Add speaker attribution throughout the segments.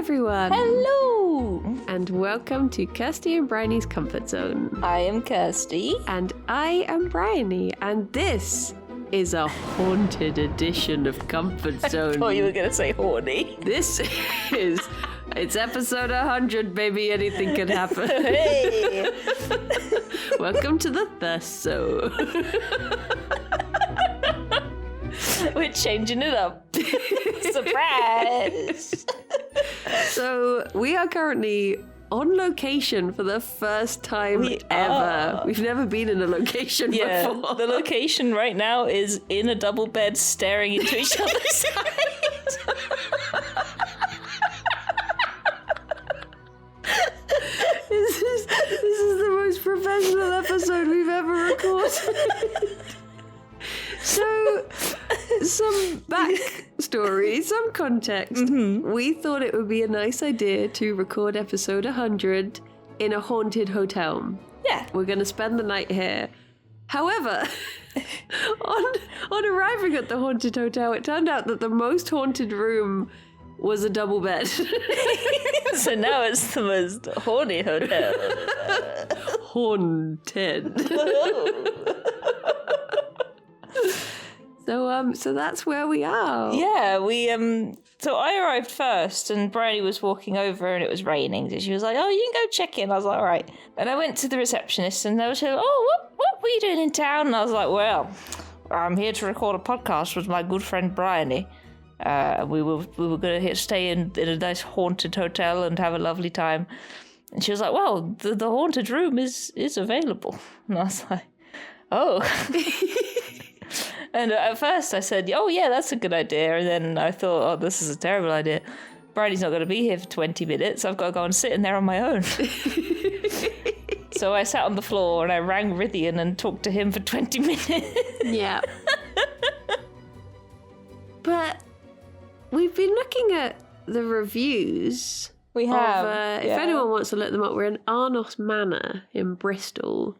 Speaker 1: everyone!
Speaker 2: Hello!
Speaker 1: And welcome to Kirsty and Bryony's Comfort Zone.
Speaker 2: I am Kirsty.
Speaker 1: And I am Bryony, and this is a haunted edition of Comfort Zone.
Speaker 2: I thought you were going to say horny.
Speaker 1: It's episode 100, baby. Anything can happen.
Speaker 2: Hey!
Speaker 1: Welcome to the Thurso.
Speaker 2: We're changing it up. Surprise!
Speaker 1: So, we are currently on location for the first time ever. We've never been in a location before.
Speaker 2: The location right now is in a double bed staring into each other's eyes.
Speaker 1: This is the most professional episode we've ever recorded. So, some backstory, some context. Mm-hmm. We thought it would be a nice idea to record episode 100 in a haunted hotel.
Speaker 2: Yeah.
Speaker 1: We're going to spend the night here. However, on arriving at the haunted hotel, it turned out that the most haunted room was a double bed.
Speaker 2: So now it's the most horny hotel.
Speaker 1: Haunted. So that's where we are.
Speaker 2: Yeah, so I arrived first and Bryony was walking over and it was raining. So she was like, oh, you can go check in. I was like, all right. And I went to the receptionist and they were like, oh, what were you doing in town? And I was like, well, I'm here to record a podcast with my good friend Bryony. We were going to stay in a nice haunted hotel and have a lovely time. And she was like, well, the haunted room is available. And I was like, oh. And at first I said, oh yeah, that's a good idea. And then I thought, oh, this is a terrible idea. Bryony's not going to be here for 20 minutes. I've got to go and sit in there on my own. So I sat on the floor and I rang Rithian and talked to him for 20 minutes.
Speaker 1: Yeah. But we've been looking at the reviews.
Speaker 2: We have.
Speaker 1: If anyone wants to look them up, we're in Arnos Manor in Bristol.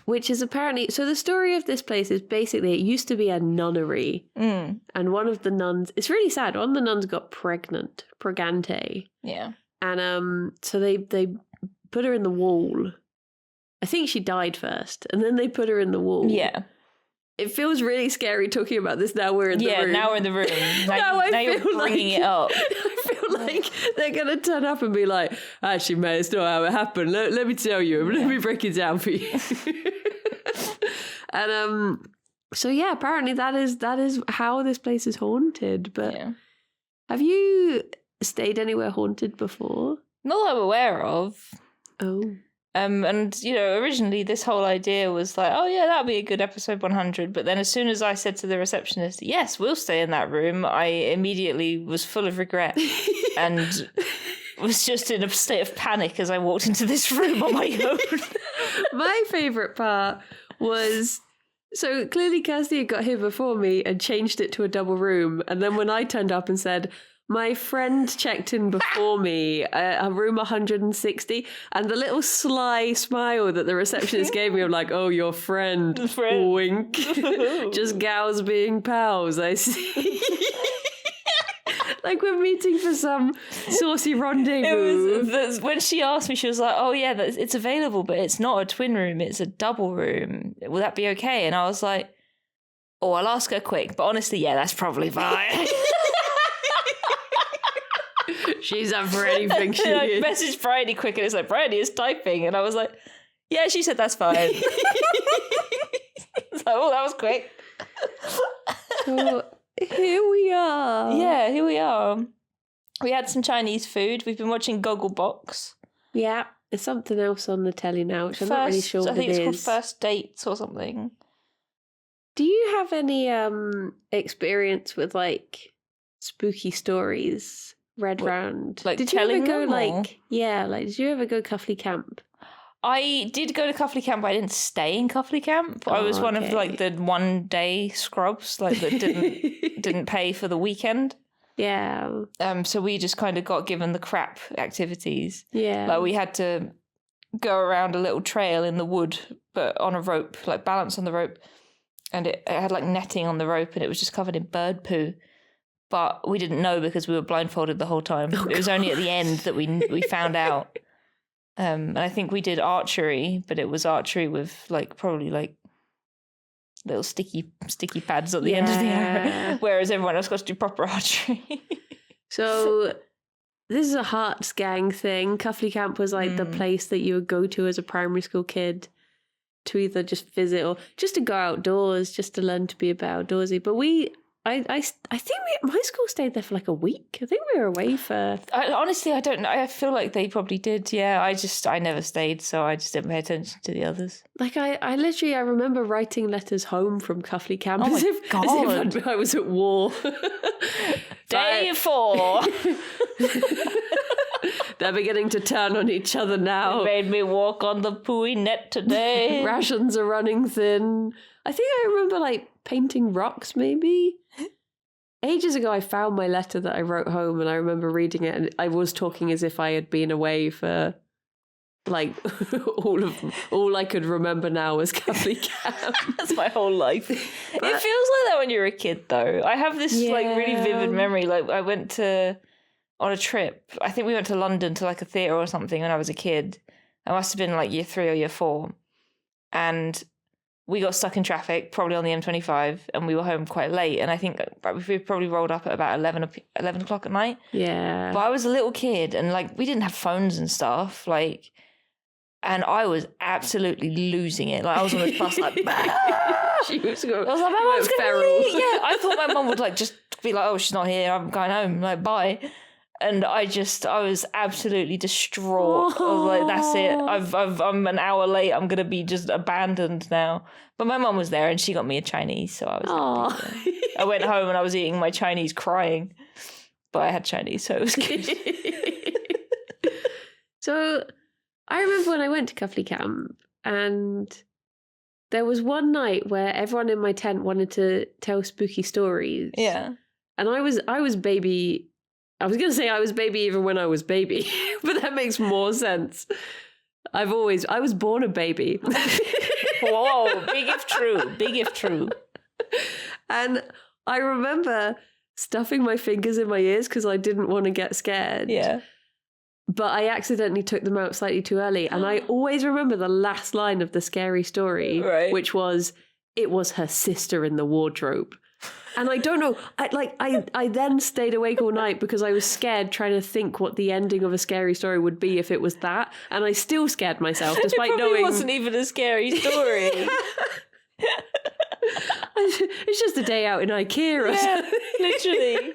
Speaker 1: Which is apparently... So the story of this place is basically it used to be a nunnery. Mm. And one of the nuns... It's really sad. One of the nuns got pregnant. Pregante.
Speaker 2: Yeah.
Speaker 1: And so they put her in the wall. I think she died first. And then they put her in the wall.
Speaker 2: Yeah.
Speaker 1: It feels really scary talking about this now we're in the room.
Speaker 2: Yeah, now we're in the room. Now you're bringing it up.
Speaker 1: I feel like they're going to turn up and be like, actually, mate, it's not how it happened. Let me tell you. Let me break it down for you. And so, yeah, apparently that is how this place is haunted. But have you stayed anywhere haunted before?
Speaker 2: Not that I'm aware of.
Speaker 1: Oh.
Speaker 2: And, originally this whole idea was like, oh, yeah, that'll be a good episode 100. But then as soon as I said to the receptionist, yes, we'll stay in that room, I immediately was full of regret and was just in a state of panic as I walked into this room on my own.
Speaker 1: My favourite part was... So clearly Kirsty had got here before me and changed it to a double room. And then when I turned up and said... My friend checked in before me, a room 160, and the little sly smile that the receptionist gave me, I'm like, oh, your friend. Wink. Just gals being pals, I see. Like we're meeting for some saucy rendezvous.
Speaker 2: When she asked me, she was like, oh, yeah, it's available, but it's not a twin room, it's a double room. Will that be okay? And I was like, oh, I'll ask her quick. But honestly, yeah, that's probably fine.
Speaker 1: She's up for anything. She
Speaker 2: I messaged Bryony quick and it's like, Bryony is typing. And I was like, yeah, she said that's fine. So, oh, that was quick.
Speaker 1: So, here we are.
Speaker 2: Yeah, here we are. We had some Chinese food. We've been watching Gogglebox.
Speaker 1: Yeah, there's something else on the telly now, which I'm not really sure what it is.
Speaker 2: I think it's called First Dates or something.
Speaker 1: Do you have any experience with, like, spooky stories read round?
Speaker 2: Like,
Speaker 1: did you ever go did you ever go Cuffley Camp?
Speaker 2: I did go to Cuffley Camp, but I didn't stay in Cuffley Camp. I was one of like the 1 day scrubs, like that didn't pay for the weekend.
Speaker 1: Yeah.
Speaker 2: So we just kind of got given the crap activities.
Speaker 1: Yeah.
Speaker 2: Like we had to go around a little trail in the wood, but on a rope, like balance on the rope. And it had like netting on the rope and it was just covered in bird poo. but we didn't know because we were blindfolded the whole time. It was only at the end that we found out. And I think we did archery, but it was archery with probably little sticky pads at the end of the arrow, whereas everyone else got to do proper archery.
Speaker 1: So this is a Hearts gang thing. Cuffley Camp was the place that you would go to as a primary school kid to either just visit or just to go outdoors, just to learn to be a bit outdoorsy. But I think my school stayed there for a week. I think we were away for...
Speaker 2: Honestly, I don't know. I feel like they probably did, yeah. I never stayed, so I just didn't pay attention to the others.
Speaker 1: I remember writing letters home from Cuffley Camp
Speaker 2: as
Speaker 1: if I was at war.
Speaker 2: Day 4.
Speaker 1: They're beginning to turn on each other now.
Speaker 2: They made me walk on the pooey net today.
Speaker 1: Rations are running thin. I think I remember painting rocks maybe. Ages ago I found my letter that I wrote home and I remember reading it and I was talking as if I had been away for all I could remember now was Cuffley Camp.
Speaker 2: That's my whole life. It feels like that when you're a kid though. I have this really vivid memory. I went on a trip. I think we went to London to a theatre or something when I was a kid. I must have been year 3 or year 4. And we got stuck in traffic, probably on the M25, and we were home quite late. And I think we probably rolled up at about 11 o'clock at night.
Speaker 1: Yeah.
Speaker 2: But I was a little kid, and we didn't have phones and stuff. And I was absolutely losing it. I was on this bus
Speaker 1: She was going.
Speaker 2: I was like, my mum's gonna leave. Yeah, I thought my mum would just be like, oh, she's not here. I'm going home. Bye. And I was absolutely distraught. I was like, that's it. I'm an hour late. I'm going to be just abandoned now. But my mum was there and she got me a Chinese. So I was happy. I went home and I was eating my Chinese crying. But I had Chinese, so it was good.
Speaker 1: So I remember when I went to Cuffley Camp and there was one night where everyone in my tent wanted to tell spooky stories.
Speaker 2: Yeah.
Speaker 1: And I was baby... I was going to say I was baby even when I was baby, but that makes more sense. I was born a baby.
Speaker 2: Whoa, big if true, big if true.
Speaker 1: And I remember stuffing my fingers in my ears because I didn't want to get scared.
Speaker 2: Yeah.
Speaker 1: But I accidentally took them out slightly too early. And I always remember the last line of the scary story, which was, it was her sister in the wardrobe. And I don't know, I then stayed awake all night because I was scared trying to think what the ending of a scary story would be if it was that. And I still scared myself despite knowing...
Speaker 2: It wasn't even a scary story.
Speaker 1: It's just a day out in IKEA or something.
Speaker 2: Literally.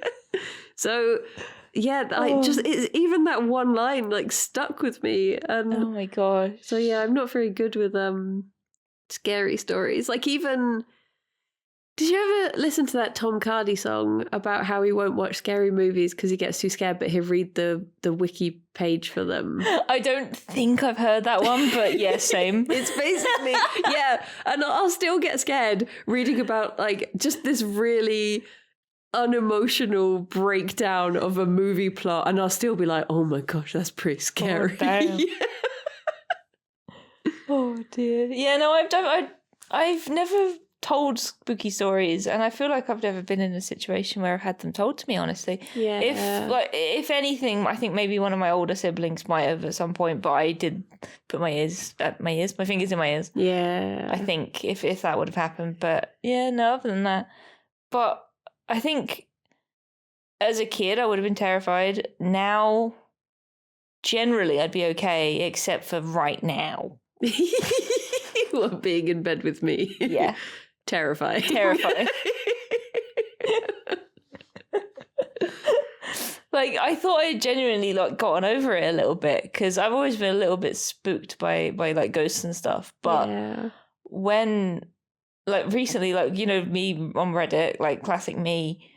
Speaker 1: So, yeah, even that one line stuck with me. And
Speaker 2: oh my gosh.
Speaker 1: So yeah, I'm not very good with scary stories. Even... Did you ever listen to that Tom Cardy song about how he won't watch scary movies because he gets too scared, but he'll read the wiki page for them?
Speaker 2: I don't think I've heard that one, but yeah, same.
Speaker 1: It's basically, yeah. And I'll still get scared reading about just this really unemotional breakdown of a movie plot. And I'll still be like, oh my gosh, that's pretty scary.
Speaker 2: Oh, damn. Oh dear. Yeah, no, I've never told spooky stories, and I feel like I've never been in a situation where I've had them told to me, honestly.
Speaker 1: Yeah.
Speaker 2: If anything, I think maybe one of my older siblings might have at some point, but I did put my fingers in my ears.
Speaker 1: Yeah.
Speaker 2: I think if that would have happened, but yeah, no, other than that. But I think as a kid I would have been terrified. Now, generally I'd be okay, except for right now.
Speaker 1: What, being in bed with me?
Speaker 2: Yeah.
Speaker 1: Terrifying.
Speaker 2: I thought I genuinely gotten over it a little bit because I've always been a little bit spooked by ghosts and stuff. But when recently, me on Reddit, classic me,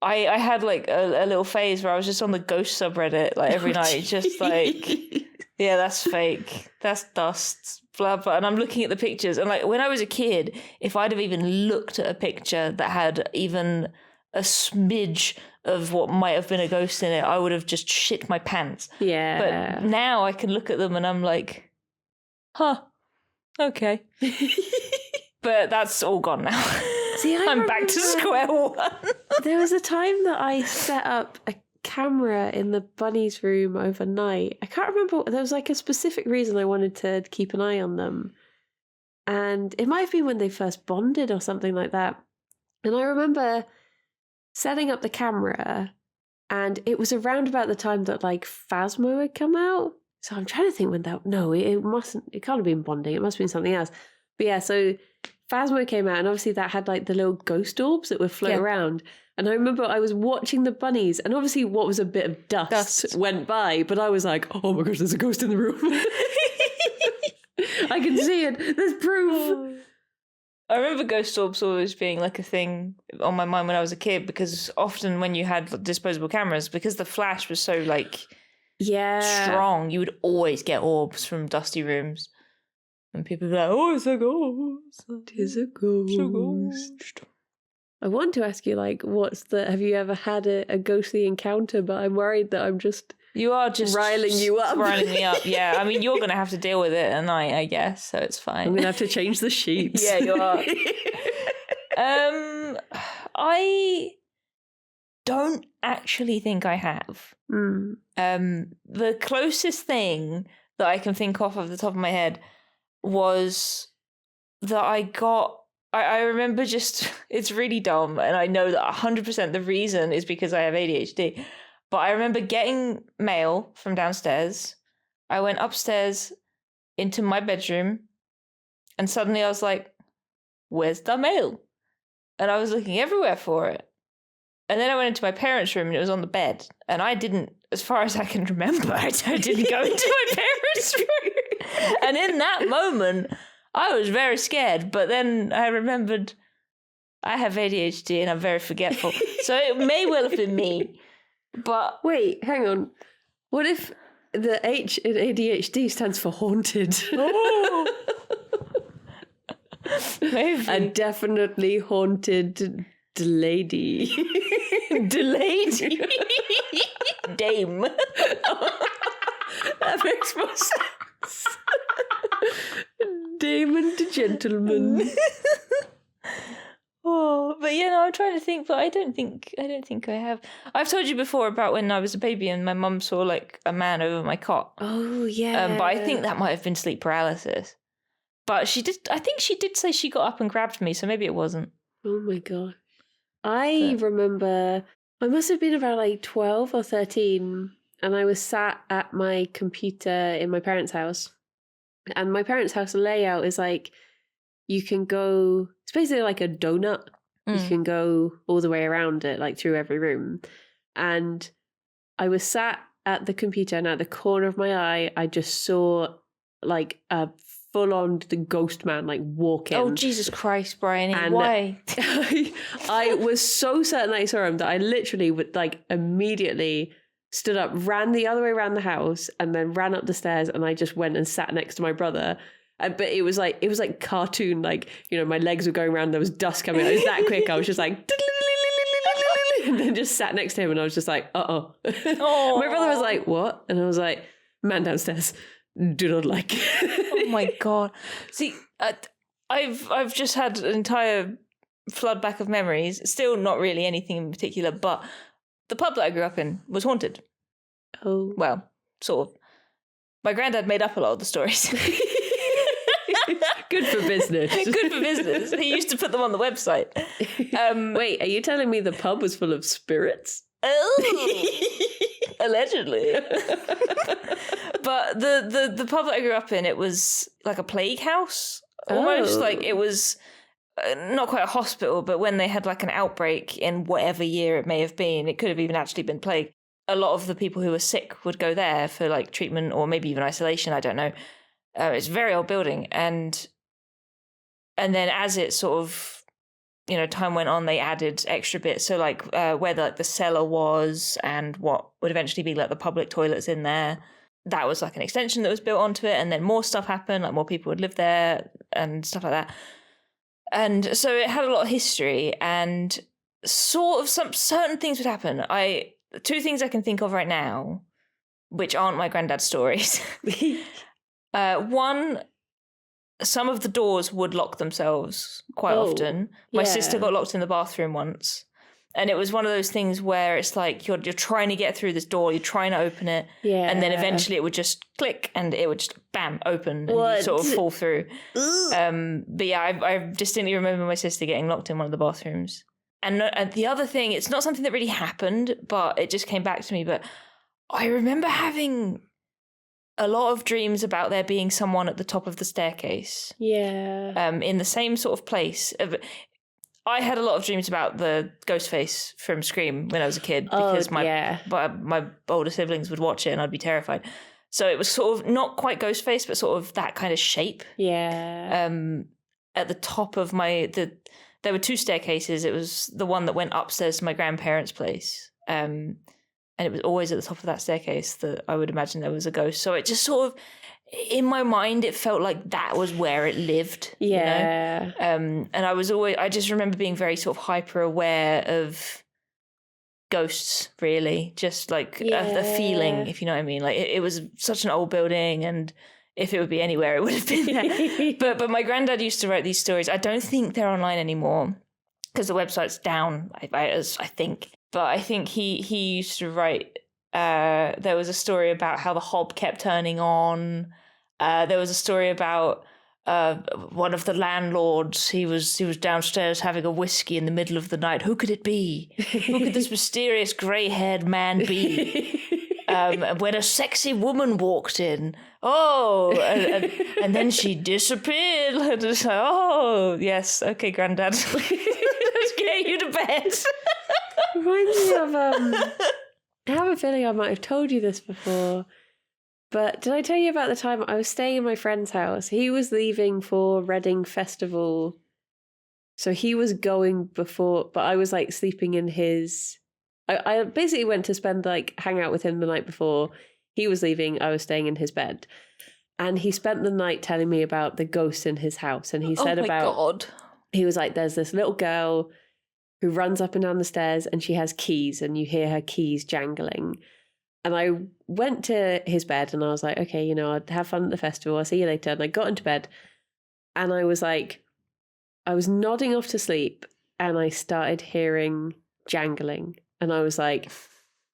Speaker 2: I had a little phase where I was just on the ghost subreddit every night, just yeah, that's fake, that's dust, blah blah. And I'm looking at the pictures, and when I was a kid, if I'd have even looked at a picture that had even a smidge of what might have been a ghost in it, I would have just shit my pants.
Speaker 1: Yeah.
Speaker 2: But now I can look at them and I'm like, huh, okay. But that's all gone now.
Speaker 1: See,
Speaker 2: I'm back to square one.
Speaker 1: There was a time that I set up a camera in the bunnies' room overnight. I can't remember. There was like a specific reason I wanted to keep an eye on them. And it might have been when they first bonded or something like that. And I remember setting up the camera, and it was around about the time that like Phasmo had come out. So I'm trying to think when that. No, it can't have been bonding. It must have been something else. But yeah, so Phasmo came out, and obviously that had like the little ghost orbs that would float around. And I remember I was watching the bunnies, and obviously what was a bit of dust went by, but I was like, oh my gosh, there's a ghost in the room. I can see it. There's proof.
Speaker 2: I remember ghost orbs always being like a thing on my mind when I was a kid, because often when you had disposable cameras, because the flash was so like strong, you would always get orbs from dusty rooms. And people would be like, oh, it's a ghost.
Speaker 1: It's a ghost.
Speaker 2: It's a ghost.
Speaker 1: I want to ask you, like, have you ever had a ghostly encounter? But I'm worried that I'm just...
Speaker 2: You are just
Speaker 1: riling you up.
Speaker 2: Riling me up, yeah. I mean, you're going to have to deal with it at night, I guess, so it's fine.
Speaker 1: I'm going to have to change the sheets.
Speaker 2: Yeah, you are. I don't actually think I have. The closest thing that I can think of the top of my head was that I remember just, it's really dumb, and I know that 100% the reason is because I have ADHD. But I remember getting mail from downstairs. I went upstairs into my bedroom, and suddenly I was like, where's the mail? And I was looking everywhere for it. And then I went into my parents' room, and it was on the bed. And I didn't, as far as I can remember, I didn't go into my parents' room. And in that moment, I was very scared. But then I remembered I have ADHD and I'm very forgetful. So it may well have been me. But
Speaker 1: wait, hang on. What if the H in ADHD stands for haunted?
Speaker 2: Oh. Maybe.
Speaker 1: A definitely haunted lady.
Speaker 2: Lady. Dame.
Speaker 1: That makes more sense. Dame and gentleman.
Speaker 2: Oh, but yeah, no, I'm trying to think, but I don't think I have. I've told you before about when I was a baby and my mum saw like a man over my cot.
Speaker 1: Oh yeah.
Speaker 2: But I think that might have been sleep paralysis. But I think she did say she got up and grabbed me, so maybe it wasn't.
Speaker 1: Oh my god. I remember I must have been about like 12 or 13, and I was sat at my computer in my parents' house. And my parents' house layout is like, you can go, it's basically like a donut. You can go all the way around it, like through every room. And I was sat at the computer, and at the corner of my eye, I just saw like a full-on the ghost man like walk in.
Speaker 2: Oh, Jesus Christ, Bryony,
Speaker 1: and
Speaker 2: why?
Speaker 1: I was so certain that I saw him that I literally would like immediately stood up, ran the other way around the house, and then ran up the stairs, and I just went and sat next to my brother. But it was like cartoon, like, you know, my legs were going around, there was dust coming out. It was that quick. I was just like, and then just sat next to him, and I was just like, oh. My brother was like, what? And I was like, man downstairs, do not like.
Speaker 2: Oh my god. See, I've just had an entire flood back of memories. Still not really anything in particular, but the pub that I grew up in was haunted.
Speaker 1: Oh.
Speaker 2: Well, sort of. My granddad made up a lot of the stories.
Speaker 1: Good for business.
Speaker 2: Good for business. He used to put them on the website.
Speaker 1: Wait, are you telling me the pub was full of spirits?
Speaker 2: Oh, allegedly. But the pub that I grew up in, it was like a plague house. Almost like it was not quite a hospital, but when they had like an outbreak in whatever year it may have been, it could have even actually been plague. A lot of the people who were sick would go there for like treatment or maybe even isolation. I don't know. It's a very old building, and then as it sort of, you know, time went on, they added extra bits. So like where the cellar was and what would eventually be like the public toilets in there, that was like an extension that was built onto it, and then more stuff happened, like more people would live there and stuff like that. And so it had a lot of history, and sort of some certain things would happen. Two things I can think of right now, which aren't my granddad's stories. One, some of the doors would lock themselves quite often. My sister got locked in the bathroom once. And it was one of those things where it's like you're trying to get through this door, you're trying to open it, and then eventually it would just click and it would just bam open and you sort of fall through. But yeah, I distinctly remember my sister getting locked in one of the bathrooms. And the other thing, it's not something that really happened, but it just came back to me. But I remember having a lot of dreams about there being someone at the top of the staircase.
Speaker 1: Yeah.
Speaker 2: In the same sort of place. I had a lot of dreams about the Ghostface from Scream when I was a kid because my older siblings would watch it and I'd be terrified. So it was sort of not quite Ghostface, but sort of that kind of shape.
Speaker 1: Yeah.
Speaker 2: At the top of there were two staircases. It was the one that went upstairs to my grandparents' place. And it was always at the top of that staircase that I would imagine there was a ghost. So it just sort of, in my mind, it felt like that was where it lived.
Speaker 1: Yeah.
Speaker 2: You know? And I just remember being very sort of hyper aware of ghosts, really. Just like a feeling, if you know what I mean. Like it was such an old building, and if it would be anywhere, it would have been there. But my granddad used to write these stories. I don't think they're online anymore because the website's down, I think. But I think he used to write, there was a story about how the hob kept turning on. There was a story about one of the landlords. He was downstairs having a whiskey in the middle of the night. Who could it be? Who could this mysterious grey-haired man be? When a sexy woman walked in. Oh, and then she disappeared. And it's like, oh, yes, okay, Granddad. Let's get you to bed.
Speaker 1: Reminds me of, I have a feeling I might have told you this before, but did I tell you about the time I was staying in my friend's house? He was leaving for Reading Festival, so he was going before, but I was like sleeping in his... I basically went to hang out with him the night before. He was leaving, I was staying in his bed. And he spent the night telling me about the ghost in his house. And he said
Speaker 2: God.
Speaker 1: He was like, there's this little girl who runs up and down the stairs and she has keys and you hear her keys jangling. And I went to his bed and I was like, okay, I'd have fun at the festival. I'll see you later. And I got into bed and I was nodding off to sleep and I started hearing jangling. And I was like,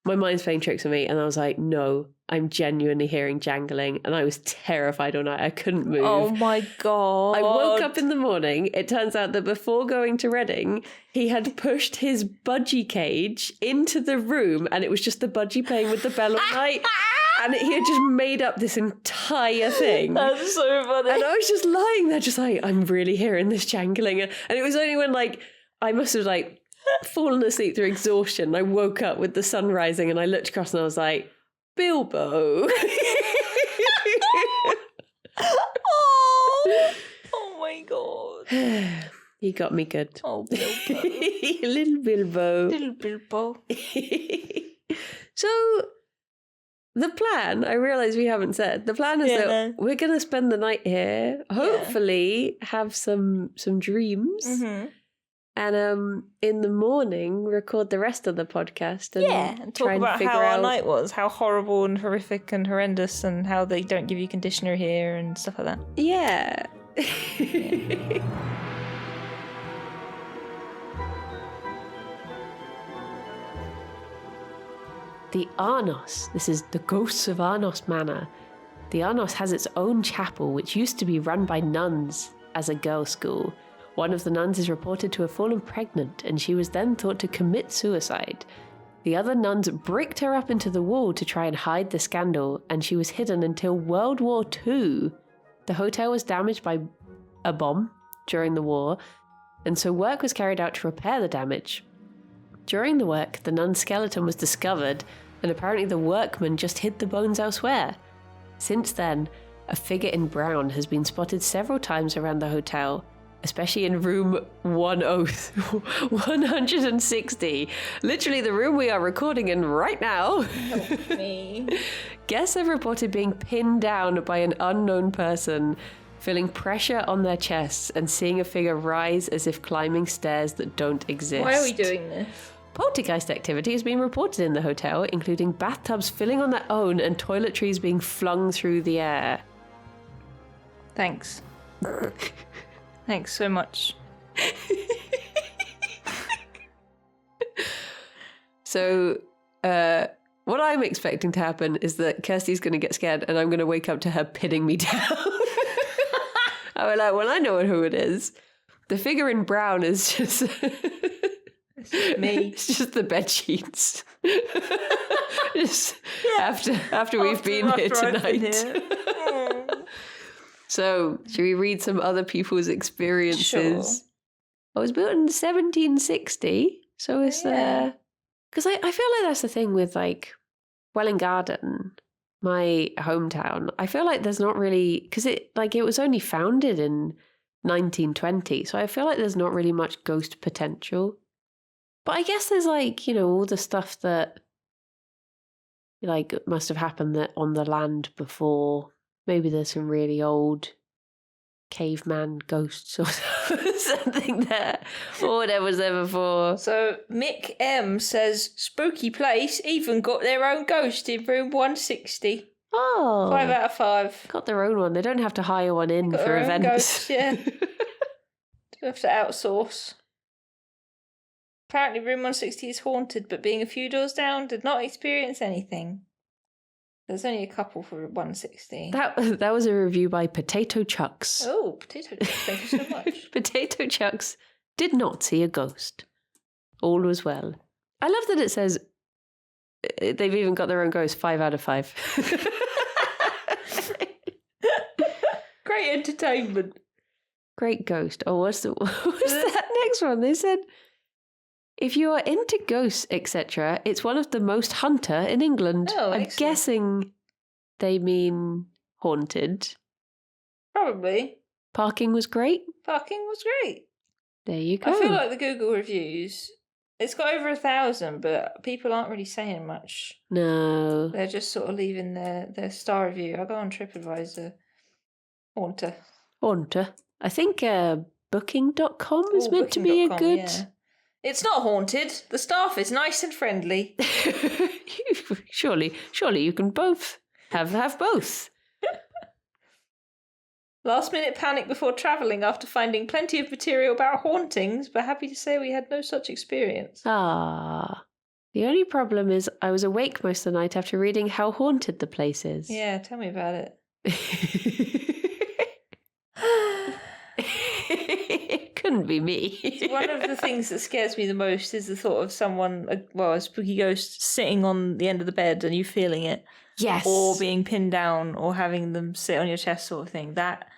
Speaker 1: my mind's playing tricks on me. And I was like, no, I'm genuinely hearing jangling. And I was terrified all night. I couldn't move.
Speaker 2: Oh my God.
Speaker 1: I woke up in the morning. It turns out that before going to Reading, he had pushed his budgie cage into the room. And it was just the budgie playing with the bell all night. And he had just made up this entire thing.
Speaker 2: That's so funny.
Speaker 1: And I was just lying there just like, I'm really hearing this jangling. And it was only when I must have fallen asleep through exhaustion. I woke up with the sun rising and I looked across and I was like, Bilbo.
Speaker 2: Oh my God.
Speaker 1: You got me good.
Speaker 2: Oh, Bilbo.
Speaker 1: Little Bilbo.
Speaker 2: Little Bilbo.
Speaker 1: So the plan, I realise we haven't said, the plan is that we're going to spend the night here, hopefully have some dreams.
Speaker 2: Mm-hmm.
Speaker 1: And in the morning, record the rest of the podcast.
Speaker 2: And talk about how our night was, how horrible and horrific and horrendous, and how they don't give you conditioner here and stuff like that.
Speaker 1: Yeah. The Arnos. This is the Ghosts of Arnos Manor. The Arnos has its own chapel, which used to be run by nuns as a girls' school. One of the nuns is reported to have fallen pregnant, and she was then thought to commit suicide. The other nuns bricked her up into the wall to try and hide the scandal, and she was hidden until World War II. The hotel was damaged by a bomb during the war, and so work was carried out to repair the damage. During the work, the nun's skeleton was discovered, and apparently the workmen just hid the bones elsewhere. Since then, a figure in brown has been spotted several times around the hotel, especially in room 160. Literally the room we are recording in right now.
Speaker 2: Help me.
Speaker 1: Guests have reported being pinned down by an unknown person, feeling pressure on their chests and seeing a figure rise as if climbing stairs that don't exist.
Speaker 2: Why are we doing this?
Speaker 1: Poltergeist activity has been reported in the hotel, including bathtubs filling on their own and toiletries being flung through the air.
Speaker 2: Thanks. Thanks so much.
Speaker 1: So, what I'm expecting to happen is that Kirsty's going to get scared and I'm going to wake up to her pinning me down. I'm like, well, I know who it is. The figure in brown is just...
Speaker 2: Me.
Speaker 1: It's just the bed sheets. Just after we've been here tonight. So, should we read some other people's experiences?
Speaker 2: Sure.
Speaker 1: I was built in 1760, so it's there. Because I feel like that's the thing with like Welwyn Garden, my hometown. I feel like there's not really, because it was only founded in 1920, so I feel like there's not really much ghost potential. But I guess there's like, all the stuff that like must have happened on the land before. Maybe there's some really old caveman ghosts or something there, or whatever's there before.
Speaker 2: So Mick M says, spooky place, even got their own ghost in room 160.
Speaker 1: Oh.
Speaker 2: 5 out of 5.
Speaker 1: Got their own one. They don't have to hire one in
Speaker 2: Got
Speaker 1: for
Speaker 2: their own
Speaker 1: events.
Speaker 2: ghost, yeah. Don't have to outsource. Apparently room 160 is haunted, but being a few doors down, did not experience anything. There's only a couple for 160.
Speaker 1: That was a review by Potato Chucks.
Speaker 2: Oh, Potato Chucks, thank you so much.
Speaker 1: Potato Chucks did not see a ghost. All was well. I love that it says they've even got their own ghost, 5 out of 5.
Speaker 2: Great entertainment.
Speaker 1: Great ghost. Oh, what's that next one? They said, if you are into ghosts, etc., it's one of the most hunter in England.
Speaker 2: Oh,
Speaker 1: I'm
Speaker 2: excellent.
Speaker 1: guessing they mean haunted.
Speaker 2: Probably.
Speaker 1: Parking was great.
Speaker 2: Parking was great.
Speaker 1: There you go.
Speaker 2: I feel like the Google reviews, it's got over 1,000, but people aren't really saying much.
Speaker 1: No.
Speaker 2: They're just sort of leaving their star review. I'll go on TripAdvisor. Haunter.
Speaker 1: Haunter. I think booking.com is meant to be a
Speaker 2: Booking.com,
Speaker 1: good...
Speaker 2: yeah. It's not haunted. The staff is nice and friendly.
Speaker 1: Surely you can both have both.
Speaker 2: Last minute panic before travelling after finding plenty of material about hauntings, but happy to say we had no such experience.
Speaker 1: Ah. The only problem is I was awake most of the night after reading how haunted the place is.
Speaker 2: Yeah, tell me about it.
Speaker 1: It couldn't be me.
Speaker 2: One of the things that scares me the most is the thought of someone, a spooky ghost, sitting on the end of the bed and you feeling it.
Speaker 1: Yes.
Speaker 2: Or being pinned down or having them sit on your chest sort of thing. That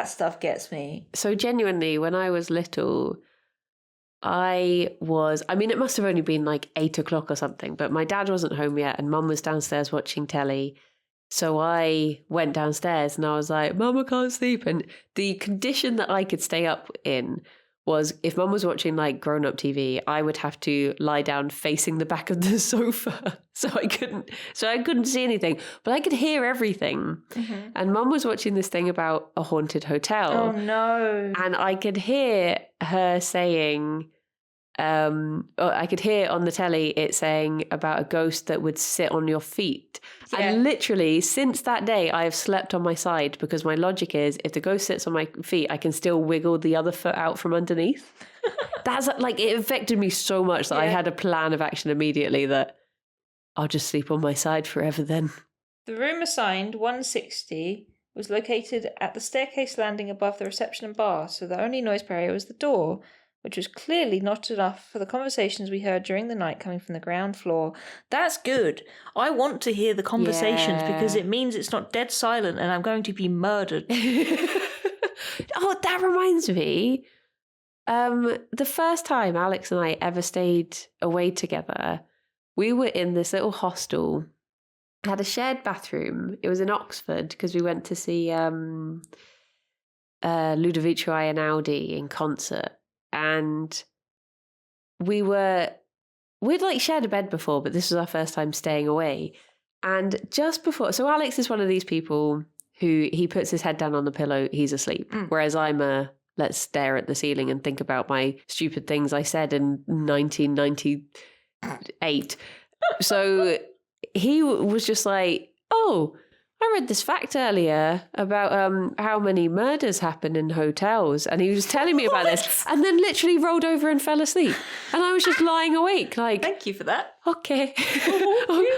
Speaker 2: stuff gets me.
Speaker 1: So genuinely, when I was little, it must have only been like 8 o'clock or something, but my dad wasn't home yet and Mum was downstairs watching telly. So I went downstairs and I was like, Mum, I can't sleep. And the condition that I could stay up in was if Mum was watching like grown-up TV, I would have to lie down facing the back of the sofa. So I couldn't see anything, but I could hear everything. Mm-hmm. And Mum was watching this thing about a haunted hotel.
Speaker 2: Oh no.
Speaker 1: And I could hear her saying, I could hear on the telly it saying about a ghost that would sit on your feet. Yeah. And literally, since that day, I have slept on my side because my logic is if the ghost sits on my feet, I can still wiggle the other foot out from underneath. That's like, it affected me so much that I had a plan of action immediately that I'll just sleep on my side forever then.
Speaker 2: The room assigned, 160, was located at the staircase landing above the reception and bar, so the only noise barrier was the door, which was clearly not enough for the conversations we heard during the night coming from the ground floor. That's good. I want to hear the conversations because it means it's not dead silent and I'm going to be murdered.
Speaker 1: Oh, that reminds me. The first time Alex and I ever stayed away together, we were in this little hostel. It had a shared bathroom. It was in Oxford because we went to see Ludovico Einaudi in concert. And we'd like shared a bed before, but this was our first time staying away. And just before, so Alex is one of these people who he puts his head down on the pillow, he's asleep. Whereas I'm let's stare at the ceiling and think about my stupid things I said in 1998. So he was just like, oh, I read this fact earlier about how many murders happen in hotels, and he was telling me about this, and then literally rolled over and fell asleep. And I was just lying awake, like,
Speaker 2: Thank you for that.
Speaker 1: okay,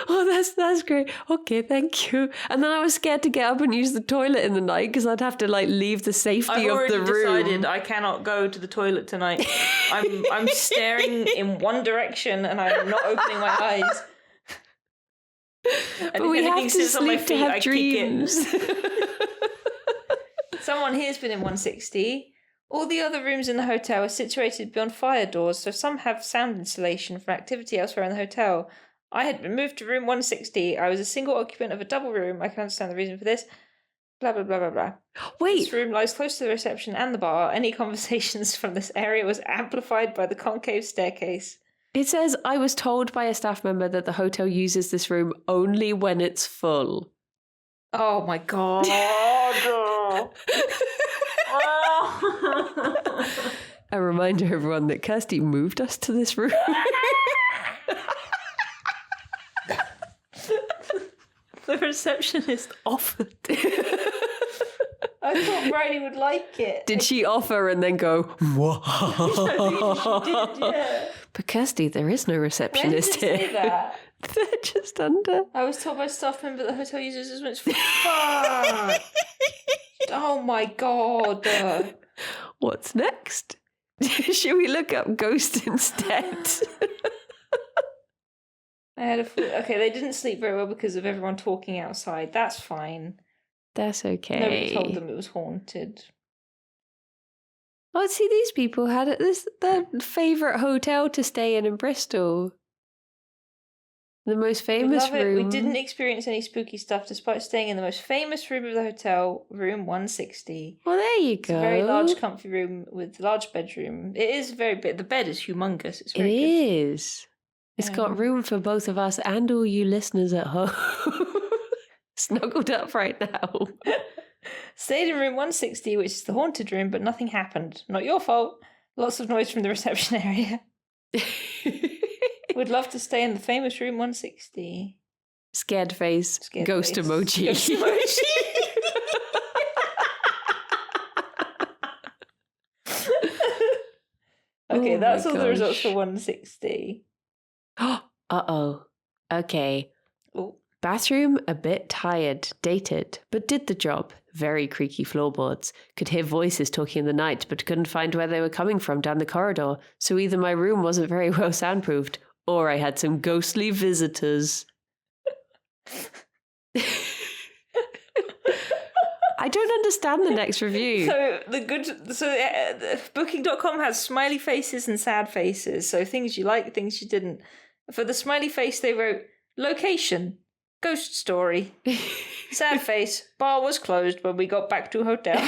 Speaker 1: that's great. Okay, thank you. And then I was scared to get up and use the toilet in the night because I'd have to like leave the safety
Speaker 2: I've
Speaker 1: of
Speaker 2: already
Speaker 1: the room.
Speaker 2: decided I cannot go to the toilet tonight. I'm staring in one direction and I'm not opening my eyes. And
Speaker 1: But
Speaker 2: if
Speaker 1: we
Speaker 2: anything
Speaker 1: have to
Speaker 2: sits on my
Speaker 1: sleep to
Speaker 2: feet,
Speaker 1: have
Speaker 2: I
Speaker 1: dreams.
Speaker 2: kick it. Someone here's been in 160. All the other rooms in the hotel are situated beyond fire doors, so some have sound insulation from activity elsewhere in the hotel. I had been moved to room 160. I was a single occupant of a double room. I can understand the reason for this. Blah, blah, blah, blah, blah.
Speaker 1: Wait,
Speaker 2: This room lies close to the reception and the bar. Any conversations from this area was amplified by the concave staircase.
Speaker 1: it says I was told by a staff member that the hotel uses this room only when it's full.
Speaker 2: Oh my god.
Speaker 1: A reminder, everyone, that Kirsty moved us to this room.
Speaker 2: The receptionist offered. I thought Bridie would like it.
Speaker 1: Did she offer and then go, "Whoa"?
Speaker 2: I think she did, yeah.
Speaker 1: But Kirsty, there is no
Speaker 2: Where did
Speaker 1: receptionist
Speaker 2: it say
Speaker 1: here.
Speaker 2: that?
Speaker 1: They're just under.
Speaker 2: I was told by staff member that the hotel uses this when it's fuck. Oh my god.
Speaker 1: What's next? Should we look up ghost instead?
Speaker 2: I had okay, they didn't sleep very well because of everyone talking outside. That's fine.
Speaker 1: That's okay.
Speaker 2: Nobody told them it was haunted.
Speaker 1: Oh, see, these people had their favourite hotel to stay in Bristol. The most famous
Speaker 2: Love it.
Speaker 1: room.
Speaker 2: We didn't experience any spooky stuff despite staying in the most famous room of the hotel, room 160.
Speaker 1: Well, there you
Speaker 2: It's
Speaker 1: go.
Speaker 2: a very large, comfy room with a large bedroom. It is very big. The bed is humongous. It's
Speaker 1: It
Speaker 2: very good.
Speaker 1: is. It's got room for both of us and all you listeners at home. Snuggled up right now.
Speaker 2: Stayed in room 160, which is the haunted room, but nothing happened. Not your fault. Lots of noise from the reception area. Would love to stay in the famous room 160.
Speaker 1: Scared face.
Speaker 2: Scared
Speaker 1: Ghost
Speaker 2: face.
Speaker 1: emoji.
Speaker 2: Ghost emoji. Okay,
Speaker 1: Oh
Speaker 2: that's
Speaker 1: my
Speaker 2: all the results
Speaker 1: gosh.
Speaker 2: for 160.
Speaker 1: Uh-oh. Okay.
Speaker 2: Oh,
Speaker 1: Bathroom, a bit tired, dated, but did the job. Very creaky floorboards. Could hear voices talking in the night, but couldn't find where they were coming from down the corridor. So either my room wasn't very well soundproofed, or I had some ghostly visitors. I don't understand the next review.
Speaker 2: Booking.com has smiley faces and sad faces. So things you like, things you didn't. For the smiley face, they wrote location, ghost story. Sad face, bar was closed when we got back to hotel.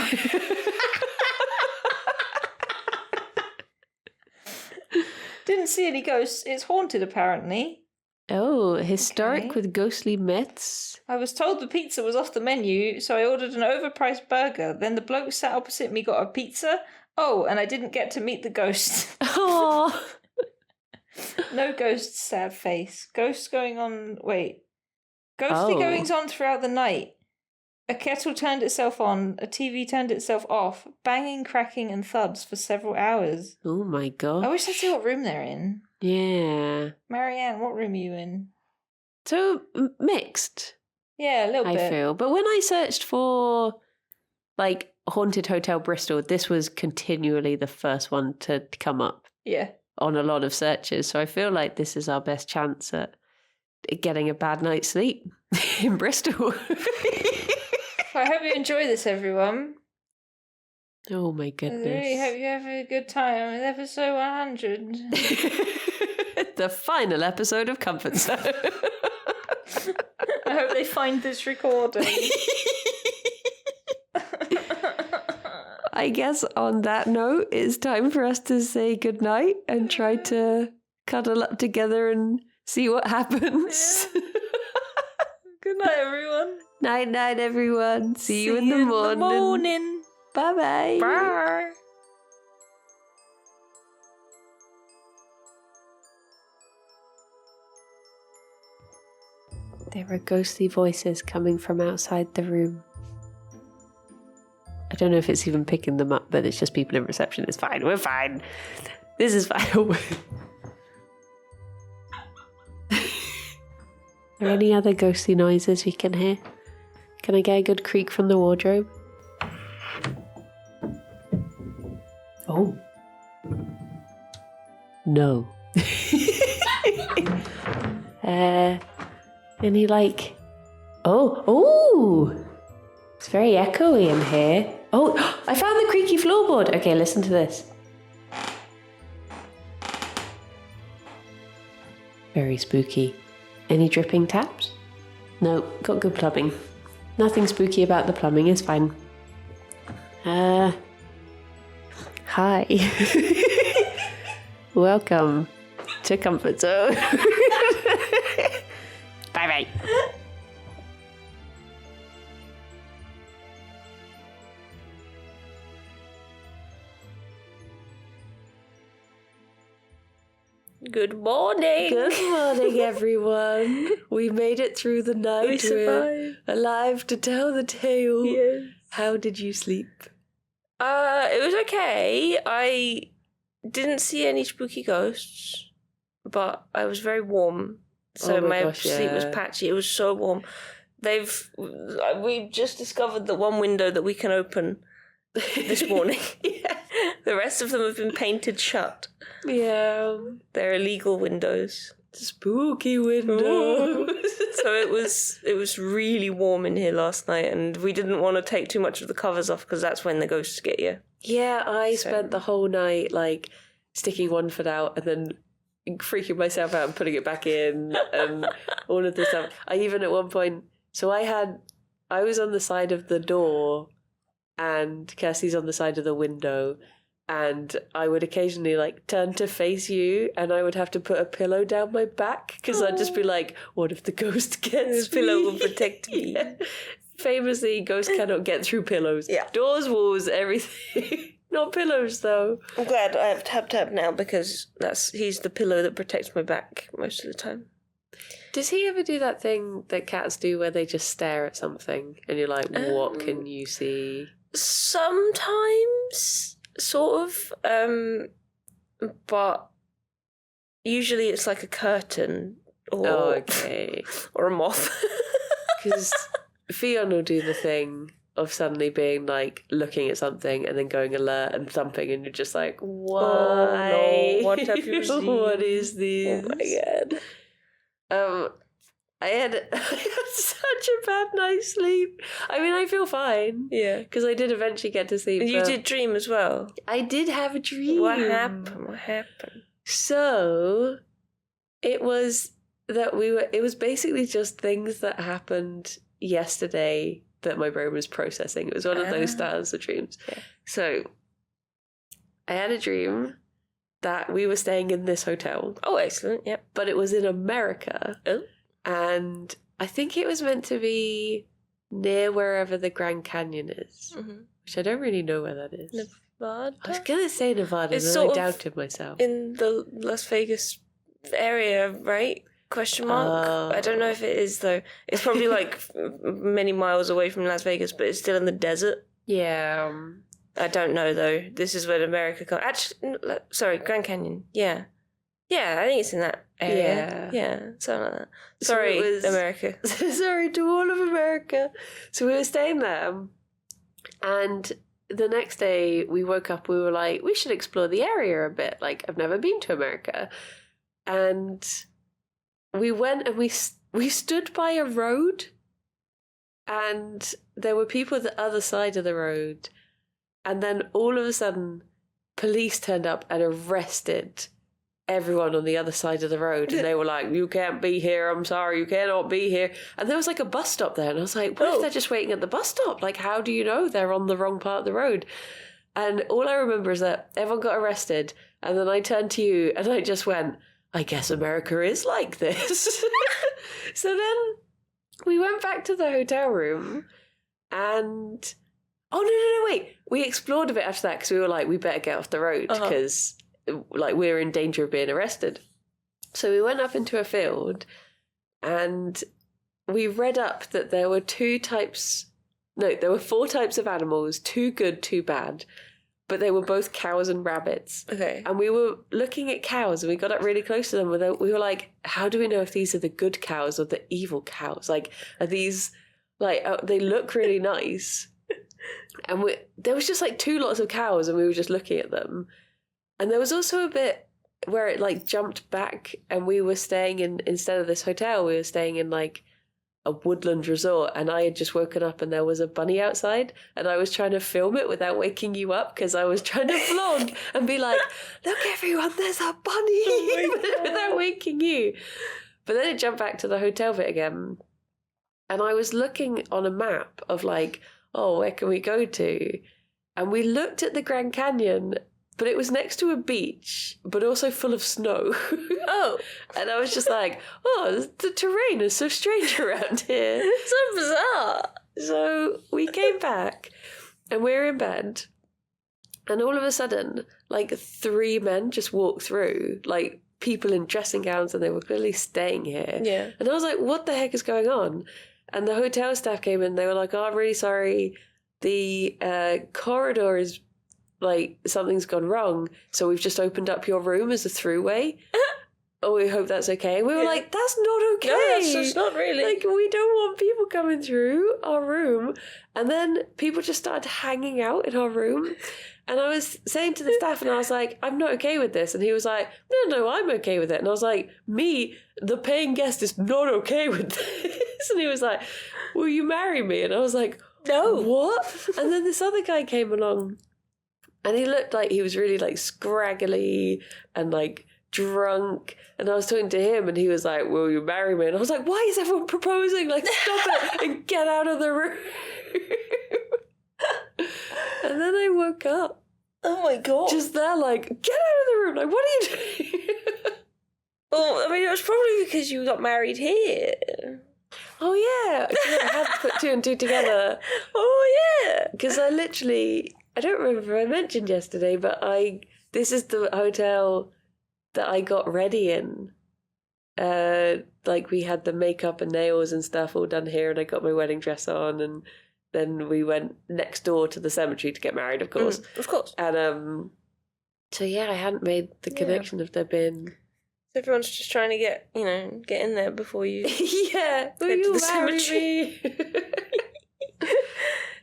Speaker 2: Didn't see any ghosts. It's haunted apparently.
Speaker 1: Oh, historic
Speaker 2: Okay.
Speaker 1: with ghostly myths.
Speaker 2: I was told the pizza was off the menu, so I ordered an overpriced burger. Then the bloke sat opposite me got a pizza. Oh, and I didn't get to meet the ghost.
Speaker 1: Oh,
Speaker 2: No ghosts, sad face. Ghosts going on. Wait. Ghostly
Speaker 1: Oh.
Speaker 2: goings on throughout the night. A kettle turned itself on, a TV turned itself off, banging, cracking, and thuds for several hours.
Speaker 1: oh my god.
Speaker 2: I wish I'd see what room they're in.
Speaker 1: Yeah.
Speaker 2: Marianne, what room are you in?
Speaker 1: So mixed,
Speaker 2: Yeah, a little
Speaker 1: I
Speaker 2: bit.
Speaker 1: feel. But when I searched for like Haunted Hotel Bristol, this was continually the first one to come up
Speaker 2: Yeah.
Speaker 1: on a lot of searches. So I feel like this is our best chance at getting a bad night's sleep in Bristol.
Speaker 2: I hope you enjoy this, everyone.
Speaker 1: Oh my
Speaker 2: I
Speaker 1: goodness.
Speaker 2: really hope you have a good time with episode 100.
Speaker 1: The final episode of Comfort Zone.
Speaker 2: I hope they find this recording.
Speaker 1: I guess on that note, it's time for us to say goodnight and try to cuddle up together and see what happens.
Speaker 2: Good night, everyone.
Speaker 1: Night, night, everyone. See you in the morning. Bye-bye.
Speaker 2: Bye.
Speaker 1: There are ghostly voices coming from outside the room. I don't know if it's even picking them up, but it's just people in reception. It's fine. We're fine. This is fine. Are there any other ghostly noises we can hear? Can I get a good creak from the wardrobe? Oh. No. Any like... Oh! It's very echoey in here. Oh, I found the creaky floorboard. Okay, listen to this. Very spooky. Any dripping taps? No, got good plumbing. Nothing spooky about the plumbing, it's fine. Hi. Welcome to Comfort Zone. Bye-bye.
Speaker 2: Good morning.
Speaker 1: Good morning, everyone. We made it through the night.
Speaker 2: We survived.
Speaker 1: We're alive to tell the tale.
Speaker 2: Yes.
Speaker 1: How did you sleep?
Speaker 2: It was okay. I didn't see any spooky ghosts, but I was very warm. So
Speaker 1: Oh my
Speaker 2: my
Speaker 1: gosh,
Speaker 2: sleep was
Speaker 1: yeah.
Speaker 2: patchy. It was so warm. We've just discovered the one window that we can open this morning.
Speaker 1: Yeah.
Speaker 2: The rest of them have been painted shut.
Speaker 1: Yeah.
Speaker 2: They're illegal windows.
Speaker 1: Spooky windows.
Speaker 2: So it was really warm in here last night, and we didn't want to take too much of the covers off because that's when the ghosts get you.
Speaker 1: Yeah, I spent the whole night like sticking one foot out and then freaking myself out and putting it back in and all of this stuff. I even at one point, I was on the side of the door and Kirsty's on the side of the window, and I would occasionally like turn to face you and I would have to put a pillow down my back because I'd just be like, what if the ghost gets
Speaker 2: The pillow
Speaker 1: me?
Speaker 2: will protect me.
Speaker 1: Yeah. Famously, ghosts cannot get through pillows.
Speaker 2: Yeah.
Speaker 1: Doors, walls, everything. Not pillows, though.
Speaker 2: I'm glad I have Tab now because he's the pillow that protects my back most of the time.
Speaker 1: Does he ever do that thing that cats do where they just stare at something and you're like, what can you see?
Speaker 2: Sometimes, sort of, but usually it's like a curtain or
Speaker 1: Okay.
Speaker 2: or a moth.
Speaker 1: Because Fion will do the thing of suddenly being like looking at something and then going alert and thumping, and you're just like, why?
Speaker 2: Oh, no. What have you seen?
Speaker 1: What is this?
Speaker 2: Oh my god.
Speaker 1: I had such a bad night's sleep. I mean, I feel fine.
Speaker 2: Yeah.
Speaker 1: Because I did eventually get to sleep.
Speaker 2: You
Speaker 1: but
Speaker 2: did dream as well.
Speaker 1: I did have a dream.
Speaker 2: What happened?
Speaker 1: So, it was it was basically just things that happened yesterday that my brain was processing. It was one of those styles of dreams.
Speaker 2: Yeah.
Speaker 1: So, I had a dream that we were staying in this hotel,
Speaker 2: Oh, excellent. Yep.
Speaker 1: but it was in America.
Speaker 2: Oh.
Speaker 1: And I think it was meant to be near wherever the Grand Canyon is, which I don't really know where that is.
Speaker 2: Nevada?
Speaker 1: I was going to say Nevada,
Speaker 2: It's
Speaker 1: and
Speaker 2: sort
Speaker 1: I
Speaker 2: of
Speaker 1: doubted myself.
Speaker 2: In the Las Vegas area, right? Question mark. I don't know if it is, though. It's probably like many miles away from Las Vegas, but it's still in the desert.
Speaker 1: Yeah.
Speaker 2: I don't know, though. This is where America comes. Actually, sorry, Grand Canyon. Yeah. Yeah, I think it's in that area. Yeah, something like that.
Speaker 1: So
Speaker 2: Sorry,
Speaker 1: it was-
Speaker 2: America.
Speaker 1: Sorry to all of America. So we were staying there, and the next day we woke up, we were like, we should explore the area a bit. Like, I've never been to America. And we went and we stood by a road, and there were people at the other side of the road. And then all of a sudden, police turned up and arrested everyone on the other side of the road, and they were like, you can't be here, I'm sorry, you cannot be here. And there was like a bus stop there, and I was like, what if they're just waiting at the bus stop? Like, how do you know they're on the wrong part of the road? And all I remember is that everyone got arrested, and then I turned to you and I just went, I guess America is like this. So then we went back to the hotel room, and wait, we explored a bit after that because we were like, we better get off the road because like we're in danger of being arrested. So we went up into a field, and we read up that there were there were 4 types of animals, 2 good, 2 bad, but they were both cows and rabbits.
Speaker 3: Okay.
Speaker 1: And we were looking at cows and we got up really close to them and we were like, how do we know if these are the good cows or the evil cows? Like, are these, like, they look really nice. And there was just like 2 lots of cows and we were just looking at them. And there was also a bit where it like jumped back and we were staying instead of this hotel, we were staying in like a woodland resort, and I had just woken up and there was a bunny outside and I was trying to film it without waking you up because I was trying to vlog and be like, look everyone, there's a bunny, without waking you. But then it jumped back to the hotel bit again and I was looking on a map of like, oh, where can we go to? And we looked at the Grand Canyon, but it was next to a beach, but also full of snow.
Speaker 3: Oh.
Speaker 1: And I was just like, oh, the terrain is so strange around here.
Speaker 3: So bizarre.
Speaker 1: So we came back and we're in bed. And all of a sudden, like 3 men just walked through, like people in dressing gowns, and they were clearly staying here.
Speaker 3: Yeah.
Speaker 1: And I was like, what the heck is going on? And the hotel staff came in, they were like, oh, I'm really sorry. The corridor is like, something's gone wrong, so we've just opened up your room as a throughway. Oh, we hope that's okay. And we were like, that's not okay.
Speaker 3: No, that's not really.
Speaker 1: Like, we don't want people coming through our room. And then people just started hanging out in our room. And I was saying to the staff, and I was like, I'm not okay with this. And he was like, no, I'm okay with it. And I was like, me, the paying guest, is not okay with this. And he was like, will you marry me? And I was like,
Speaker 3: No.
Speaker 1: what? And then this other guy came along. And he looked like he was really like scraggly and like drunk. And I was talking to him and he was like, will you marry me? And I was like, why is everyone proposing? Like, stop it and get out of the room. And then I woke up.
Speaker 3: Oh my god.
Speaker 1: Just there, like, get out of the room. Like, what are you doing?
Speaker 3: Well, I mean, it was probably because you got married here.
Speaker 1: Oh, yeah. I had to put 2 and 2 together.
Speaker 3: Oh, yeah.
Speaker 1: Because I don't remember if I mentioned yesterday, but this is the hotel that I got ready in. Like, we had the makeup and nails and stuff all done here, and I got my wedding dress on, and then we went next door to the cemetery to get married, of course.
Speaker 3: Of course.
Speaker 1: And so yeah, I hadn't made the connection of there been.
Speaker 3: Everyone's just trying to get in there before you.
Speaker 1: Yeah, will
Speaker 3: Head to
Speaker 1: you
Speaker 3: the
Speaker 1: marry
Speaker 3: cemetery.
Speaker 1: me?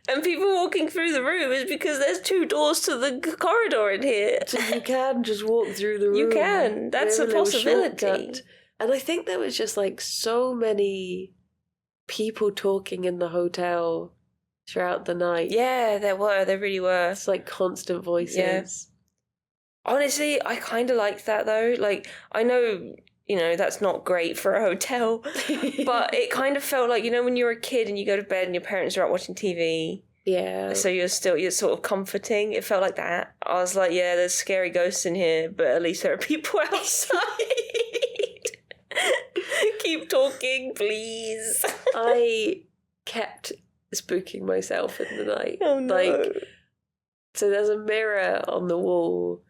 Speaker 3: And people walking through the room is because there's 2 doors to the corridor in here.
Speaker 1: So you can just walk through the room.
Speaker 3: You can. That's a
Speaker 1: little
Speaker 3: possibility.
Speaker 1: shortcut. And I think there was just like so many people talking in the hotel throughout the night.
Speaker 3: Yeah, there were. There really were.
Speaker 1: It's like constant voices.
Speaker 3: Yeah. Honestly, I kind of liked that though. Like, I know, that's not great for a hotel, but it kind of felt like, when you're a kid and you go to bed and your parents are out watching TV.
Speaker 1: Yeah.
Speaker 3: So you're sort of comforting. It felt like that. I was like, yeah, there's scary ghosts in here, but at least there are people outside. Keep talking, please.
Speaker 1: I kept spooking myself in the night.
Speaker 3: Oh no.
Speaker 1: Like, so there's a mirror on the wall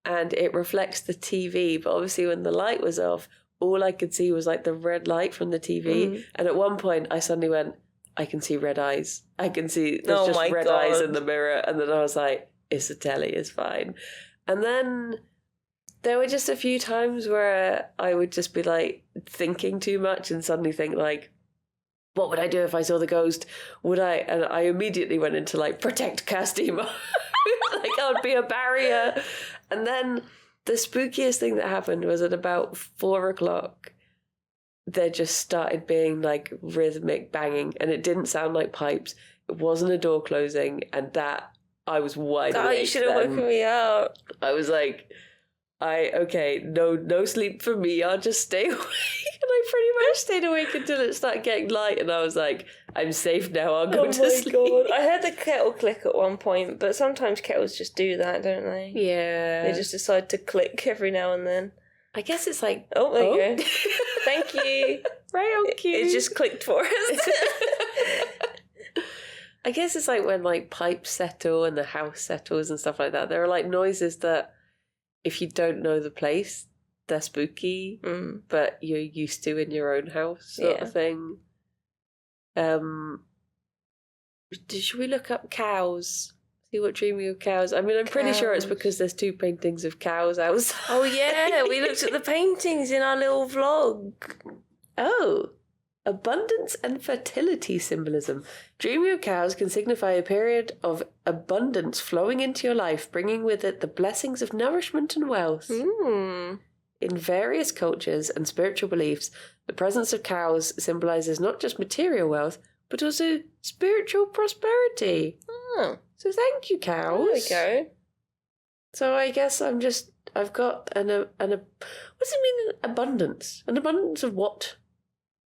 Speaker 1: and it reflects the TV, but obviously when the light was off, all I could see was like the red light from the TV. And at one point I suddenly went, I can see red eyes. I can see there's just red eyes in the mirror. And then I was like, it's the telly, it's fine. And then there were just a few times where I would just be like thinking too much and suddenly think like, what would I do if I saw the ghost? And I immediately went into like protect Kirsty mode. Like I would be a barrier. And then the spookiest thing that happened was at about 4:00, there just started being like rhythmic banging and it didn't sound like pipes. It wasn't a door closing, and that I was wide awake.
Speaker 3: Oh, you should have woken me up.
Speaker 1: I was like, no sleep for me, I'll just stay awake. And I pretty much stayed awake until it started getting light, and I was like, I'm safe now, I'll go to sleep.
Speaker 3: God. I heard the kettle click at one point, but sometimes kettles just do that, don't they?
Speaker 1: Yeah.
Speaker 3: They just decide to click every now and then.
Speaker 1: I guess it's like,
Speaker 3: oh, there you go. Thank you.
Speaker 1: Right on cue.
Speaker 3: It just clicked for us.
Speaker 1: I guess it's like when like pipes settle and the house settles and stuff like that. There are like noises that if you don't know the place, they're spooky, but you're used to in your own house sort of thing. should we look up cows? See what dreaming of cows. I mean, I'm pretty sure it's
Speaker 3: Cows.
Speaker 1: because there's 2 paintings of cows outside.
Speaker 3: Oh yeah, we looked at the paintings in our little vlog.
Speaker 1: Oh, abundance and fertility symbolism. Dreaming of cows can signify a period of abundance flowing into your life, bringing with it the blessings of nourishment and wealth.
Speaker 3: Hmm.
Speaker 1: In various cultures and spiritual beliefs, the presence of cows symbolizes not just material wealth, but also spiritual prosperity.
Speaker 3: Oh,
Speaker 1: So thank you, cows.
Speaker 3: there we go.
Speaker 1: So I guess I've got what does it mean, abundance? An abundance of what?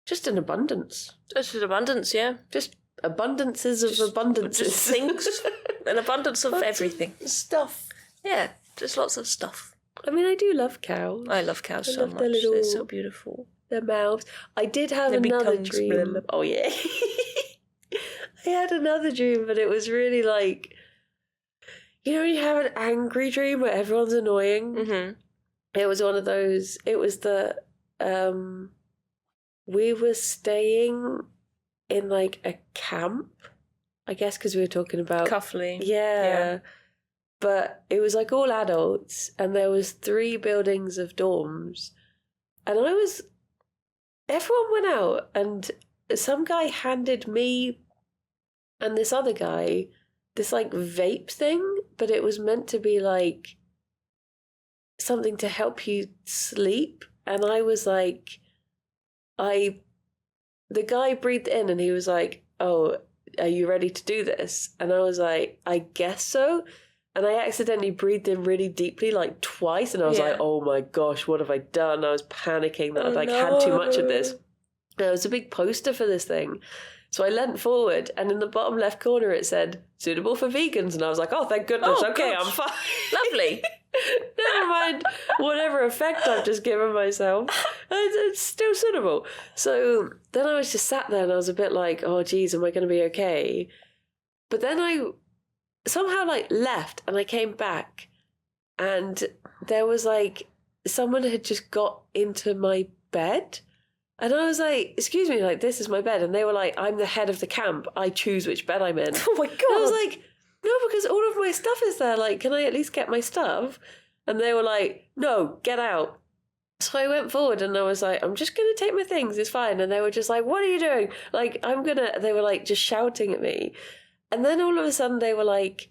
Speaker 1: Just an abundance.
Speaker 3: Just an abundance, yeah.
Speaker 1: Just abundances of abundances.
Speaker 3: Just things. An abundance of everything.
Speaker 1: Stuff.
Speaker 3: Yeah, just lots of stuff.
Speaker 1: I mean, I do love cows.
Speaker 3: I love cows
Speaker 1: I
Speaker 3: so
Speaker 1: love
Speaker 3: much.
Speaker 1: their little-
Speaker 3: They're so beautiful.
Speaker 1: Their mouths. I did have
Speaker 3: Their big
Speaker 1: another
Speaker 3: tongues.
Speaker 1: dream. Oh, yeah. I had another dream, but it was really like, you know when you have an angry dream where everyone's annoying?
Speaker 3: Mm-hmm.
Speaker 1: It was one of those. It was we were staying in like a camp, I guess, because we were talking about
Speaker 3: Cuffley.
Speaker 1: yeah. But it was like all adults, and there was 3 buildings of dorms, and everyone went out, and some guy handed me and this other guy this like vape thing, but it was meant to be like something to help you sleep, and I was like, the guy breathed in and he was like, "Oh, are you ready to do this?" And I was like, "I guess so." And I accidentally breathed in really deeply, like twice, and I was
Speaker 3: Yeah.
Speaker 1: like, "Oh my gosh, what have I done?" I was panicking that I'd like had too much of this. There was a big poster for this thing. So I leant forward, and in the bottom left corner it said, "Suitable for vegans." And I was like, "Oh, thank goodness.
Speaker 3: Oh,
Speaker 1: okay,
Speaker 3: gosh.
Speaker 1: I'm fine."
Speaker 3: Lovely.
Speaker 1: Never mind whatever effect I've just given myself. It's still suitable. So then I was just sat there and I was a bit like, "Oh, geez, am I going to be okay?" But then I somehow like left and I came back and there was like someone had just got into my bed. And I was like, "Excuse me, like, this is my bed." And they were like, "I'm the head of the camp. I choose which bed I'm in."
Speaker 3: Oh my god.
Speaker 1: And I was like, "No, because all of my stuff is there. Like, can I at least get my stuff?" And they were like, "No, get out." So I went forward and I was like, "I'm just going to take my things. It's fine." And they were just like, "What are you doing?" Like, they were like just shouting at me. And then all of a sudden they were like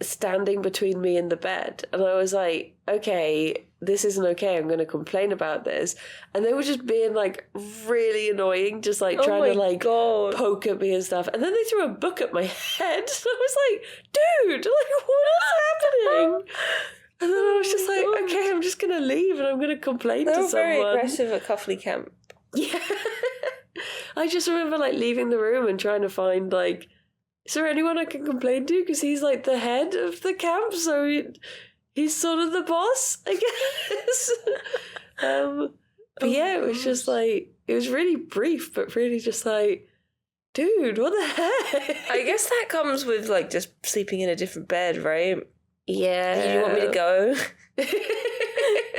Speaker 1: standing between me and the bed. And I was like, "Okay, this isn't okay. I'm going to complain about this." And they were just being like really annoying, just like trying to like
Speaker 3: god.
Speaker 1: poke at me and stuff. And then they threw a book at my head. And I was like, "Dude, like, what is happening?" And then I was just like, "Okay, I'm just going to leave and I'm going to complain
Speaker 3: They
Speaker 1: to
Speaker 3: were
Speaker 1: someone."
Speaker 3: very aggressive at Cuffley Camp.
Speaker 1: Yeah. I just remember like leaving the room and trying to find like, is there anyone I can complain to? Because he's like the head of the camp, so he's sort of the boss, I guess. But yeah, it was just like, it was really brief, but really just like, dude, what the heck?
Speaker 3: I guess that comes with like just sleeping in a different bed, right?
Speaker 1: Yeah.
Speaker 3: You want me to go?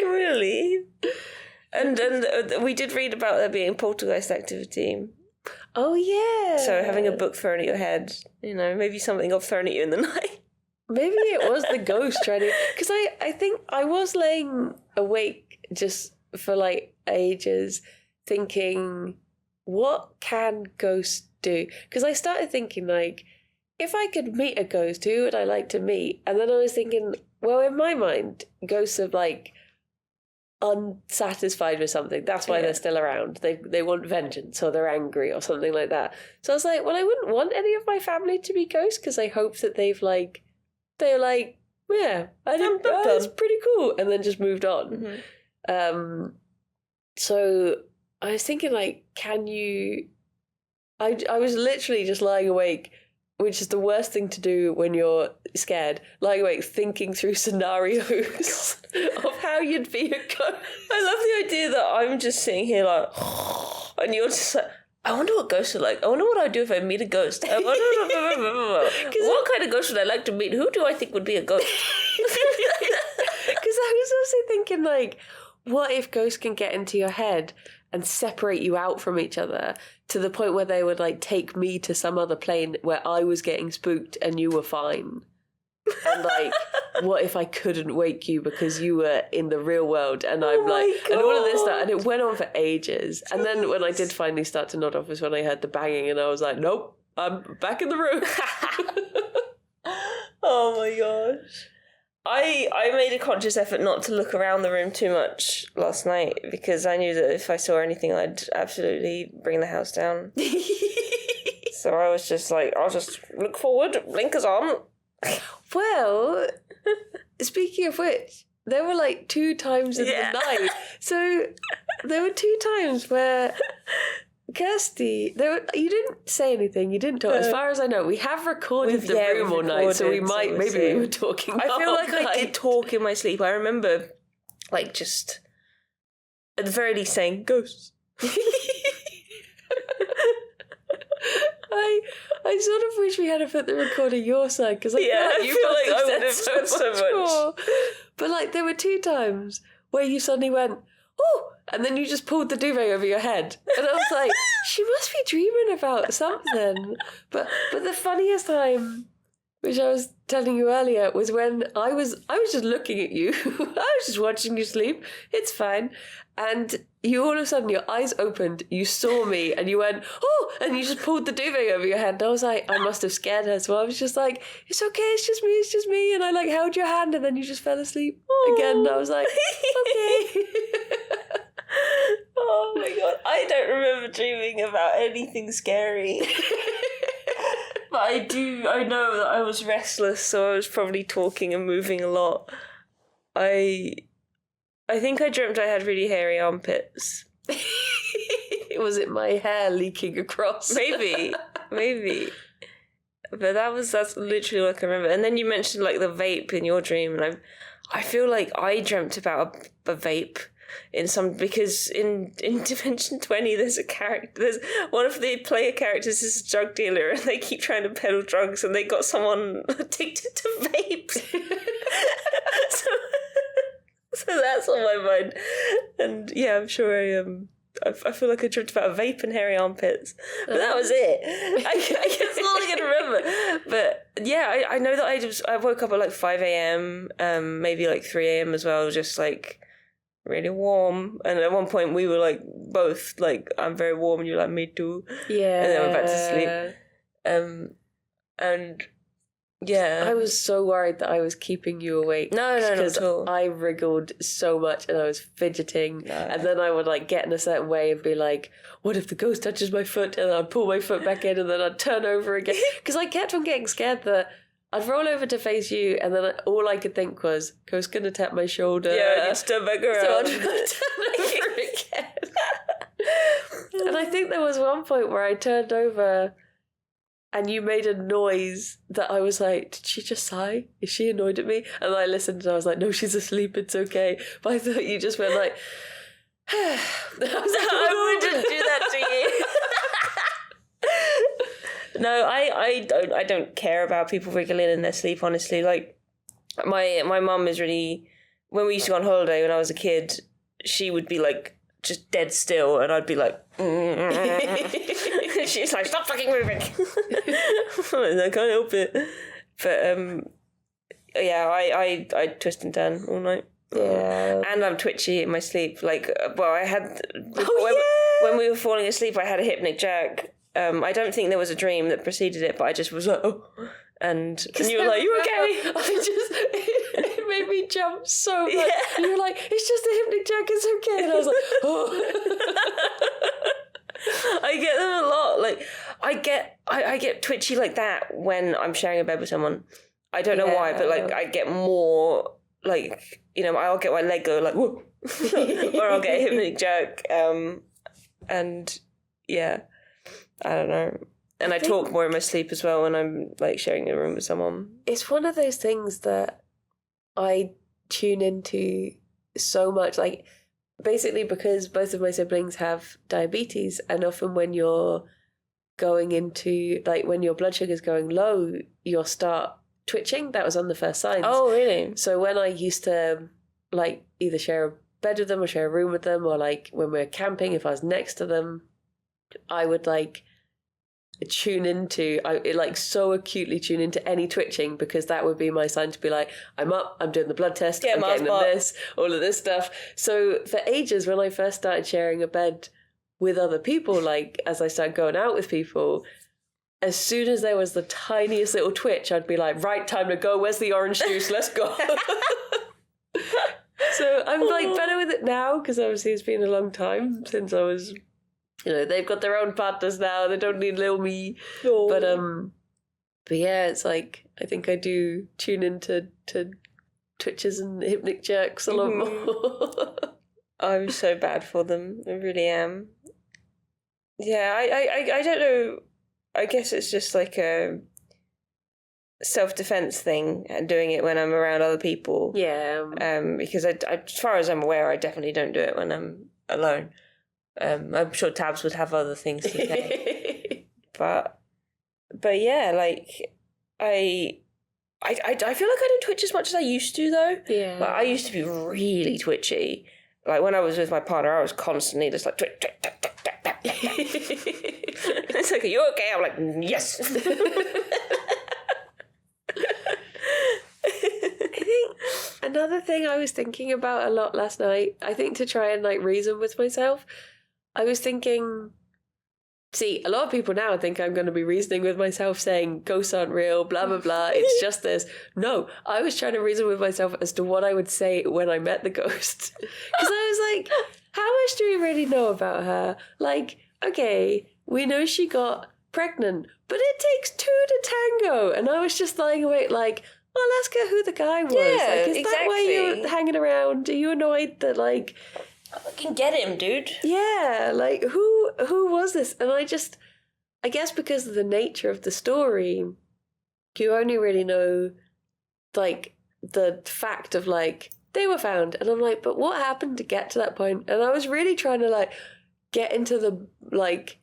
Speaker 3: Really? And we did read about there being poltergeist activity.
Speaker 1: Oh yeah.
Speaker 3: So having a book thrown at your head, you know, maybe something got thrown at you in the night.
Speaker 1: Maybe it was the ghost trying to... Because I think I was laying awake just for like ages thinking, what can ghosts do? Because I started thinking like, if I could meet a ghost, who would I like to meet? And then I was thinking, well, in my mind, ghosts are like unsatisfied with something. That's why they're still around. They want vengeance or they're angry or something like that. So I was like, well, I wouldn't want any of my family to be ghosts because I hope that they're like, yeah, that's pretty cool, and then just moved on.
Speaker 3: Mm-hmm.
Speaker 1: So I was thinking like, can you... I was literally just lying awake, which is the worst thing to do when you're scared, lying awake thinking through scenarios of how you'd be a ghost.
Speaker 3: I love the idea that I'm just sitting here like, and you're just like, I wonder what ghosts are like. I wonder what I'd do if I meet a ghost. I wonder what kind of ghost would I like to meet? Who do I think would be a ghost?
Speaker 1: Because I was also thinking like, what if ghosts can get into your head and separate you out from each other to the point where they would like take me to some other plane where I was getting spooked and you were fine. And like, what if I couldn't wake you because you were in the real world? And I'm and all of this stuff. And it went on for ages. And then when I did finally start to nod off was when I heard the banging and I was like, nope, I'm back in the room.
Speaker 3: Oh my gosh. I made a conscious effort not to look around the room too much last night because I knew that if I saw anything, I'd absolutely bring the house down. So I was just like, I'll just look forward, blinkers on.
Speaker 1: Well, speaking of which, there were like 2 times in the night. So there were 2 times where Kirsty, you didn't say anything, you didn't talk. As far as I know, we have recorded the room all night, so we might, maybe we were talking.
Speaker 3: I feel like
Speaker 1: night.
Speaker 3: I did talk in my sleep. I remember, like, just at the very least saying ghosts.
Speaker 1: I sort of wish we had put the recorder your side because I feel like you must have said so much more. But like there were 2 times where you suddenly went, oh, and then you just pulled the duvet over your head, and I was like, she must be dreaming about something. But the funniest time, which I was telling you earlier, was when I was just looking at you. I was just watching you sleep. It's fine. And you all of a sudden, your eyes opened, you saw me, and you went, oh, and you just pulled the duvet over your head. And I was like, I must have scared her. So I was just like, it's okay, it's just me. And I like held your hand, and then you just fell asleep again. And I was like, okay.
Speaker 3: Oh my God. I don't remember dreaming about anything scary. But I know that I was restless, so I was probably talking and moving a lot. I think I dreamt I had really hairy armpits.
Speaker 1: Was it my hair leaking across?
Speaker 3: Maybe. But that's literally what I can remember. And then you mentioned like the vape in your dream, and I feel like I dreamt about a vape because in Dimension 20 there's one of the player characters is a drug dealer, and they keep trying to peddle drugs, and they got someone addicted to vapes. So that's on my mind. And yeah, I'm sure I feel like I dreamt about a vape and hairy armpits. But that was it. I guess all I can remember. But yeah, I know that I woke up at like 5 a.m, maybe like 3 a.m. as well, just like really warm. And at one point we were like both like, I'm very warm, and you're like, me too.
Speaker 1: Yeah.
Speaker 3: And then we're back to sleep. And yeah,
Speaker 1: I was so worried that I was keeping you awake.
Speaker 3: No, not at all.
Speaker 1: I wriggled so much and I was fidgeting, and then I would like get in a certain way and be like, "What if the ghost touches my foot?" And I'd pull my foot back in, and then I'd turn over again because I kept on getting scared that I'd roll over to face you, and then all I could think was, "Ghost's gonna tap my shoulder."
Speaker 3: Yeah, you'd turn back around.
Speaker 1: So I'd turn over again. And I think there was one point where I turned over. And you made a noise that I was like, did she just sigh? Is she annoyed at me? And I listened and I was like, no, she's asleep, it's okay. But I thought you just went like, I was like,
Speaker 3: I wouldn't do that to you. No, I don't care about people wriggling in their sleep, honestly. Like, my mum is really, when we used to go on holiday when I was a kid, she would be like, just dead still, and I'd be like, she's like, stop fucking moving. I can't help it. But yeah, I twist and turn all night.
Speaker 1: Yeah.
Speaker 3: And I'm twitchy in my sleep. Like, well, I had when we were falling asleep, I had a hypnic jerk. I don't think there was a dream that preceded it, but I just was like, oh, and you were like, you okay?
Speaker 1: It made me jump so much. Yeah. And you were like, it's just a hypnic jerk, it's okay. And I was like, oh.
Speaker 3: I get them a lot. Like, I get twitchy like that when I'm sharing a bed with someone. I don't know why, but like I get more like, you know, I'll get my leg go like whoa, or I'll get a hypnic jerk. And yeah, I don't know. And I talk more in my sleep as well when I'm like sharing a room with someone.
Speaker 1: It's one of those things that I tune into so much, like basically because both of my siblings have diabetes, and often when you're going into, like when your blood sugar's going low, you'll start twitching. That was on the first signs.
Speaker 3: Oh, really?
Speaker 1: So when I used to like either share a bed with them or share a room with them, or like when we were camping, if I was next to them, I would like tune into, so acutely tune into any twitching, because that would be my sign to be like, I'm up, I'm doing the blood test, I'm getting them this, all of this stuff. So for ages, when I first started sharing a bed with other people, like as I started going out with people, as soon as there was the tiniest little twitch, I'd be like, right, time to go, where's the orange juice, let's go. So I'm like better with it now, because obviously it's been a long time since I was, they've got their own partners now, they don't need little me.
Speaker 3: Oh.
Speaker 1: But yeah, it's like, I think I do tune into twitches and hypnic jerks a lot more.
Speaker 3: I'm so bad for them, I really am. Yeah, I don't know, I guess it's just like a self-defense thing, and doing it when I'm around other people.
Speaker 1: Yeah.
Speaker 3: Because I, as far as I'm aware, I definitely don't do it when I'm alone. I'm sure Tabs would have other things to say. but yeah, like I feel like I don't twitch as much as I used to, though.
Speaker 1: Yeah.
Speaker 3: Like, I used to be really twitchy. Like when I was with my partner, I was constantly just like twitch, twitch, twitch, twitch, twitch, twitch. It's like, are you okay? I'm like, yes.
Speaker 1: I think another thing I was thinking about a lot last night, I think to try and like reason with myself, I was thinking, see, a lot of people now think I'm going to be reasoning with myself saying ghosts aren't real, blah, blah, blah, it's just this. No, I was trying to reason with myself as to what I would say when I met the ghost. Because I was like, how much do we really know about her? Like, okay, we know she got pregnant, but it takes two to tango. And I was just lying awake like, well, ask her who the guy was.
Speaker 3: Yeah,
Speaker 1: like, is that why you're hanging around? Are you annoyed that, like...
Speaker 3: I can get him, dude.
Speaker 1: Yeah, like, who was this? And I guess because of the nature of the story, you only really know, like, the fact of, like, they were found. And I'm like, but what happened to get to that point? And I was really trying to, like, get into the, like...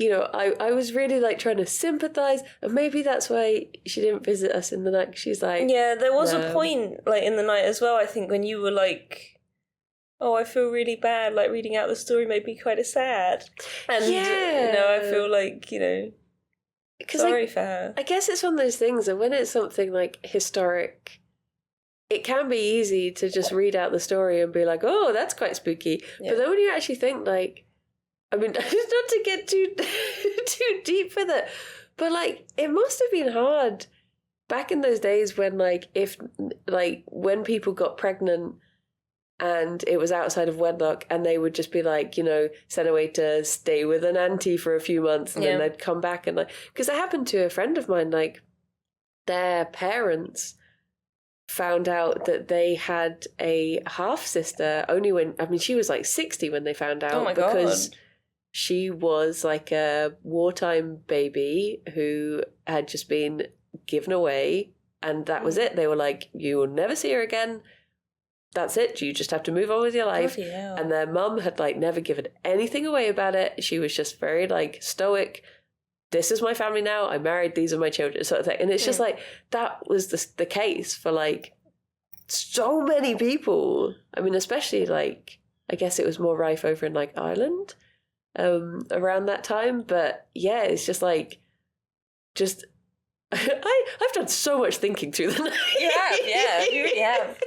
Speaker 1: I was really like trying to sympathize, and maybe that's why she didn't visit us in the night. She's like,
Speaker 3: yeah, there was a point like in the night as well, I think, when you were like, oh, I feel really bad, like reading out the story made me kind of sad. And I feel like, sorry for her.
Speaker 1: I guess it's one of those things, and when it's something like historic, it can be easy to just read out the story and be like, oh, that's quite spooky. Yeah. But then when you actually think, like, I mean, not to get too deep with it, but like, it must have been hard back in those days when, like, when people got pregnant and it was outside of wedlock, and they would just be like, sent away to stay with an auntie for a few months, and then they'd come back, and like, because it happened to a friend of mine, like, their parents found out that they had a half sister only when, I mean, she was like 60 when they found out.
Speaker 3: Oh my
Speaker 1: because
Speaker 3: God.
Speaker 1: She was like a wartime baby who had just been given away, and that was it. They were like, you will never see her again. That's it. You just have to move on with your life. And their mum had like never given anything away about it. She was just very like stoic. This is my family now. I married. These are my children, sort of thing. And it's just like, that was the case for like so many people. I mean, especially like, I guess it was more rife over in like Ireland around that time. But yeah, it's just like, I've done so much thinking through the night.
Speaker 3: You really have.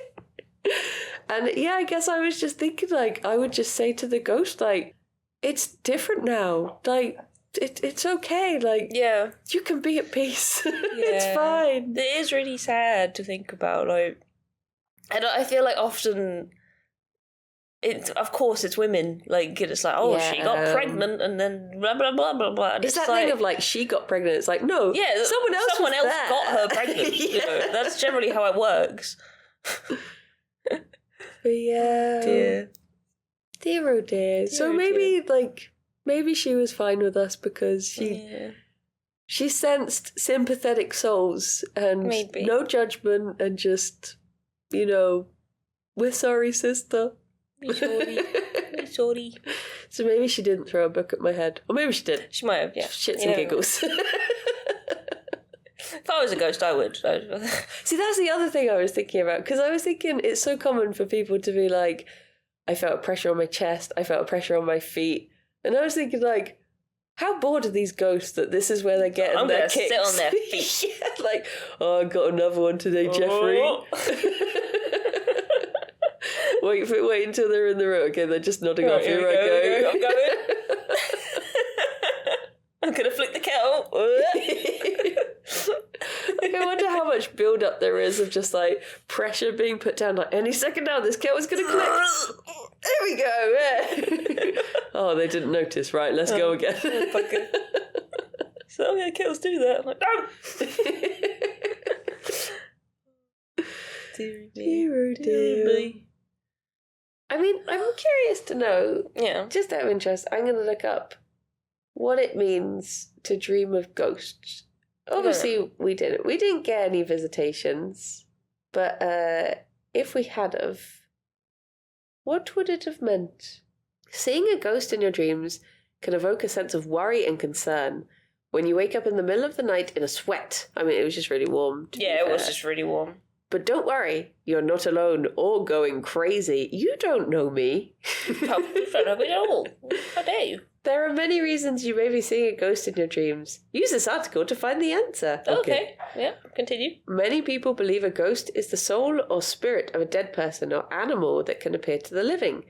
Speaker 1: And yeah, I guess I was just thinking, like, I would just say to the ghost, like, it's different now. Like, it's okay. Like,
Speaker 3: yeah,
Speaker 1: you can be at peace. It's fine.
Speaker 3: It is really sad to think about. Like, and I feel like often, of course, it's women. Like, it's like, oh, she got pregnant, and then blah blah blah blah blah. And
Speaker 1: it's that like, thing of like, she got pregnant. It's like, no, someone else
Speaker 3: got her pregnant.
Speaker 1: Yeah.
Speaker 3: That's generally how it works.
Speaker 1: But yeah, dear oh dear. So maybe she was fine with us because she sensed sympathetic souls and no judgment, and just, we're sorry, sister.
Speaker 3: We're sorry.
Speaker 1: So maybe she didn't throw a book at my head, or maybe she did.
Speaker 3: She might have, yeah.
Speaker 1: Shits and giggles.
Speaker 3: If I was a ghost, I would.
Speaker 1: See, that's the other thing I was thinking about, because I was thinking it's so common for people to be like, I felt pressure on my chest, I felt pressure on my feet. And I was thinking, like,
Speaker 3: How bored are these ghosts that this is where they're getting
Speaker 2: I'm
Speaker 3: their
Speaker 2: gonna
Speaker 3: kicks?
Speaker 2: sit on their feet.
Speaker 3: Yeah, like, oh, I got another one today, Jeffrey.
Speaker 2: Oh.
Speaker 3: Wait until they're in the room. Okay, they're just nodding off.
Speaker 2: Here
Speaker 3: Here
Speaker 2: we
Speaker 3: I go.
Speaker 2: I'm going. I'm gonna flick the kettle.
Speaker 3: Like, I wonder how much build up there is of just like pressure being put down. Like, any second now, this kettle's gonna click. There we go. Yeah. Oh, they didn't notice. Right, let's go again.
Speaker 2: Okay. So yeah, kettles do that. I'm like, no.
Speaker 3: Dear. I mean, I'm curious to know,
Speaker 2: Yeah.
Speaker 3: just out of interest, I'm going to look up what it means to dream of ghosts. Obviously, we didn't get any visitations, but if we had of, what would it have meant? Seeing a ghost in your dreams can evoke a sense of worry and concern. When you wake up in the middle of the night in a sweat, I mean, it was just really warm.
Speaker 2: Yeah, it was just really warm.
Speaker 3: But don't worry, you're not alone or going crazy. You don't know me.
Speaker 2: Probably don't know me at all. How dare you?
Speaker 3: There are many reasons you may be seeing a ghost in your dreams. Use this article to find the answer.
Speaker 2: Okay. Yeah, continue.
Speaker 3: Many people believe a ghost is the soul or spirit of a dead person or animal that can appear to the living.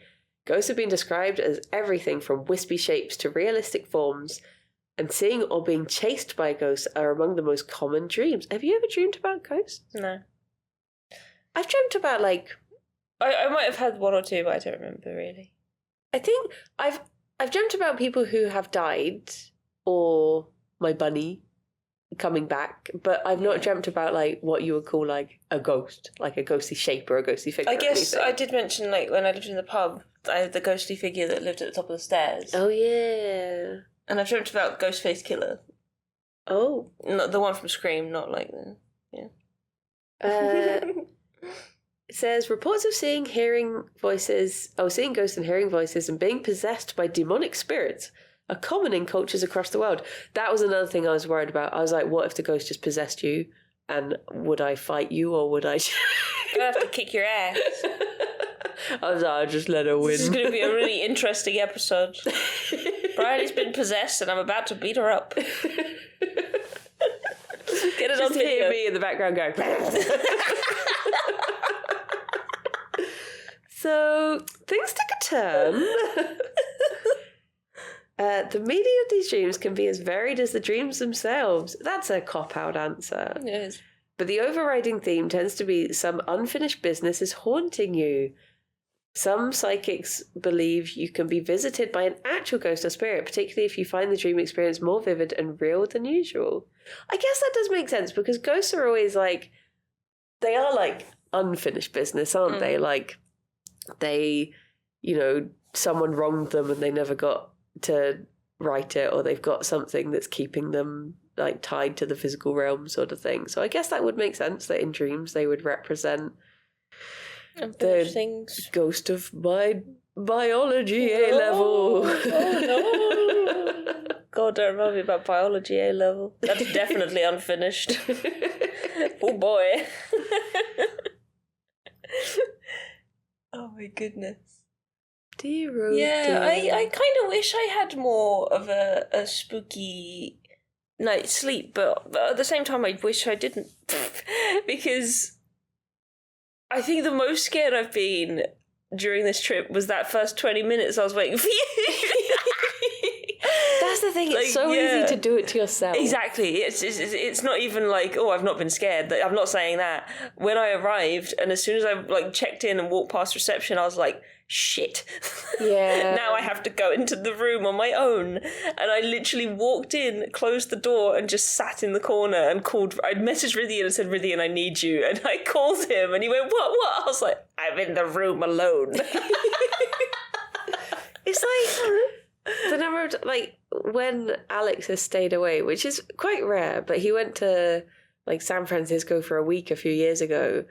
Speaker 3: Ghosts have been described as everything from wispy shapes to realistic forms, and seeing or being chased by ghosts are among the most common dreams. Have you ever dreamed about ghosts?
Speaker 2: No.
Speaker 3: I've dreamt about, like,
Speaker 2: I might have had one or two, but I don't remember really.
Speaker 3: I think I've dreamt about people who have died, or my bunny coming back, but I've not dreamt about, like, what you would call, like, a ghost, like a ghostly shape or a ghostly figure.
Speaker 2: I guess
Speaker 3: or anything.
Speaker 2: I did mention, like, when I lived in the pub, I had the ghostly figure that lived at the top of the stairs.
Speaker 3: Oh, yeah.
Speaker 2: And I've dreamt about Ghostface Killer.
Speaker 3: Oh.
Speaker 2: Not the one from Scream, not like the... Yeah.
Speaker 3: It says, reports of seeing ghosts and hearing voices and being possessed by demonic spirits are common in cultures across the world. That was another thing I was worried about. I was like, what if the ghost just possessed you? And would I fight you, or would I...
Speaker 2: I'd have to kick your ass.
Speaker 3: I was like, I'll just let her win.
Speaker 2: This is going to be a really interesting episode. Bridie's been possessed and I'm about to beat her up. Get it on
Speaker 3: Just hear
Speaker 2: video.
Speaker 3: me in the background going... So, things took a turn. The meaning of these dreams can be as varied as the dreams themselves. That's a cop-out answer.
Speaker 2: Yes.
Speaker 3: But the overriding theme tends to be some unfinished business is haunting you. Some psychics believe you can be visited by an actual ghost or spirit, particularly if you find the dream experience more vivid and real than usual. I guess that does make sense, because ghosts are always like... They are like unfinished business, aren't they? Like... They, someone wronged them and they never got to right it, or they've got something that's keeping them like tied to the physical realm, sort of thing. So I guess that would make sense that in dreams they would represent the
Speaker 2: things.
Speaker 3: ghost of my biology A level.
Speaker 2: Oh no! God, don't remind me about biology A level. That's definitely unfinished. Oh boy. Oh my goodness.
Speaker 3: Dear, oh
Speaker 2: Yeah,
Speaker 3: dear.
Speaker 2: I kind of wish I had more of a spooky night's sleep, but at the same time I wish I didn't. Because I think the most scared I've been during this trip was that first 20 minutes I was waiting for you.
Speaker 3: That's the thing, it's
Speaker 2: Like,
Speaker 3: so
Speaker 2: yeah.
Speaker 3: easy to do it to yourself.
Speaker 2: Exactly. It's not even like, oh, I've not been scared. I'm not saying that. When I arrived, and as soon as I checked in and walked past reception, I was like, shit.
Speaker 3: Yeah.
Speaker 2: Now I have to go into the room on my own. And I literally walked in, closed the door, and just sat in the corner and called. I'd messaged Rithian and said, Rithian, I need you. And I called him, and he went, what? I was like, I'm in the room alone.
Speaker 3: It's like the number of when Alex has stayed away, which is quite rare, but he went to San Francisco for a week a few years ago,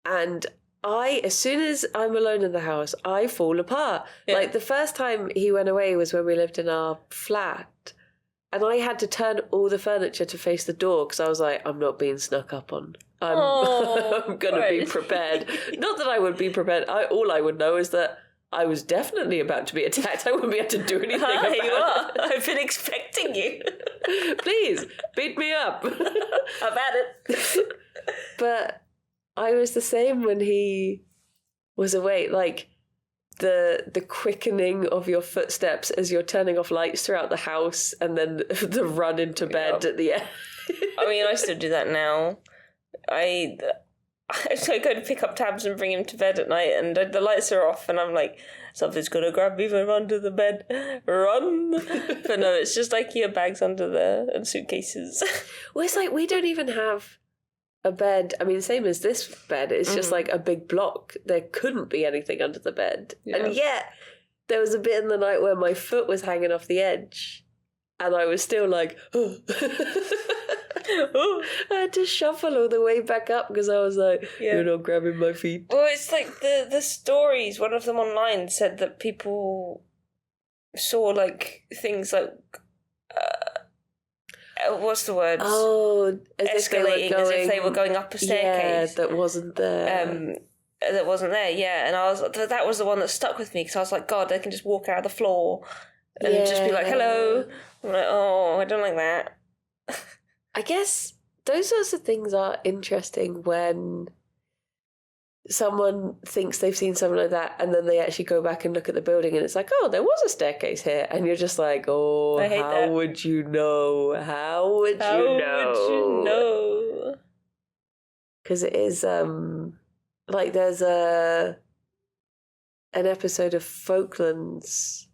Speaker 3: and as soon as I'm alone in the house, I fall apart.
Speaker 2: Yeah.
Speaker 3: The first time he went away was when we lived in our flat, and I had to turn all the furniture to face the door because I was like, I'm not being snuck up on. I'm going to be prepared. Not that I would be prepared. All I would know is that
Speaker 1: I was definitely about to be attacked. I wouldn't be able to do anything about
Speaker 3: Here you are.
Speaker 1: it.
Speaker 3: I've been expecting you.
Speaker 1: Please, beat me up.
Speaker 3: I've had it.
Speaker 1: But I was the same when he was awake. Like, the quickening of your footsteps as you're turning off lights throughout the house, and then the run into bed at the end.
Speaker 3: I mean, I still do that now. I go to pick up Tabs and bring him to bed at night, and the lights are off, and I'm like, something's gonna grab me from under the bed. Run! But no, it's just IKEA bags under there and suitcases.
Speaker 1: Well, it's like we don't even have a bed. I mean, same as this bed. It's just like a big block. There couldn't be anything under the bed.
Speaker 3: Yeah.
Speaker 1: And yet, there was a bit in the night where my foot was hanging off the edge. And I was still like, oh. I had to shuffle all the way back up because I was like, you're not grabbing my feet.
Speaker 3: Well, it's like the stories, one of them online said that people saw like things like, what's the word?
Speaker 1: Oh,
Speaker 3: escalating as if they were going up a staircase.
Speaker 1: Yeah, that wasn't there.
Speaker 3: That wasn't there, yeah. And I was that was the one that stuck with me because I was like, God, they can just walk out of the floor and just be like, hello. I'm like, oh, I don't like that.
Speaker 1: I guess those sorts of things are interesting when someone thinks they've seen something like that and then they actually go back and look at the building and it's like, oh, there was a staircase here. And you're just like, oh, how would you know? How would you know? Because it is, like there's an episode of Falklands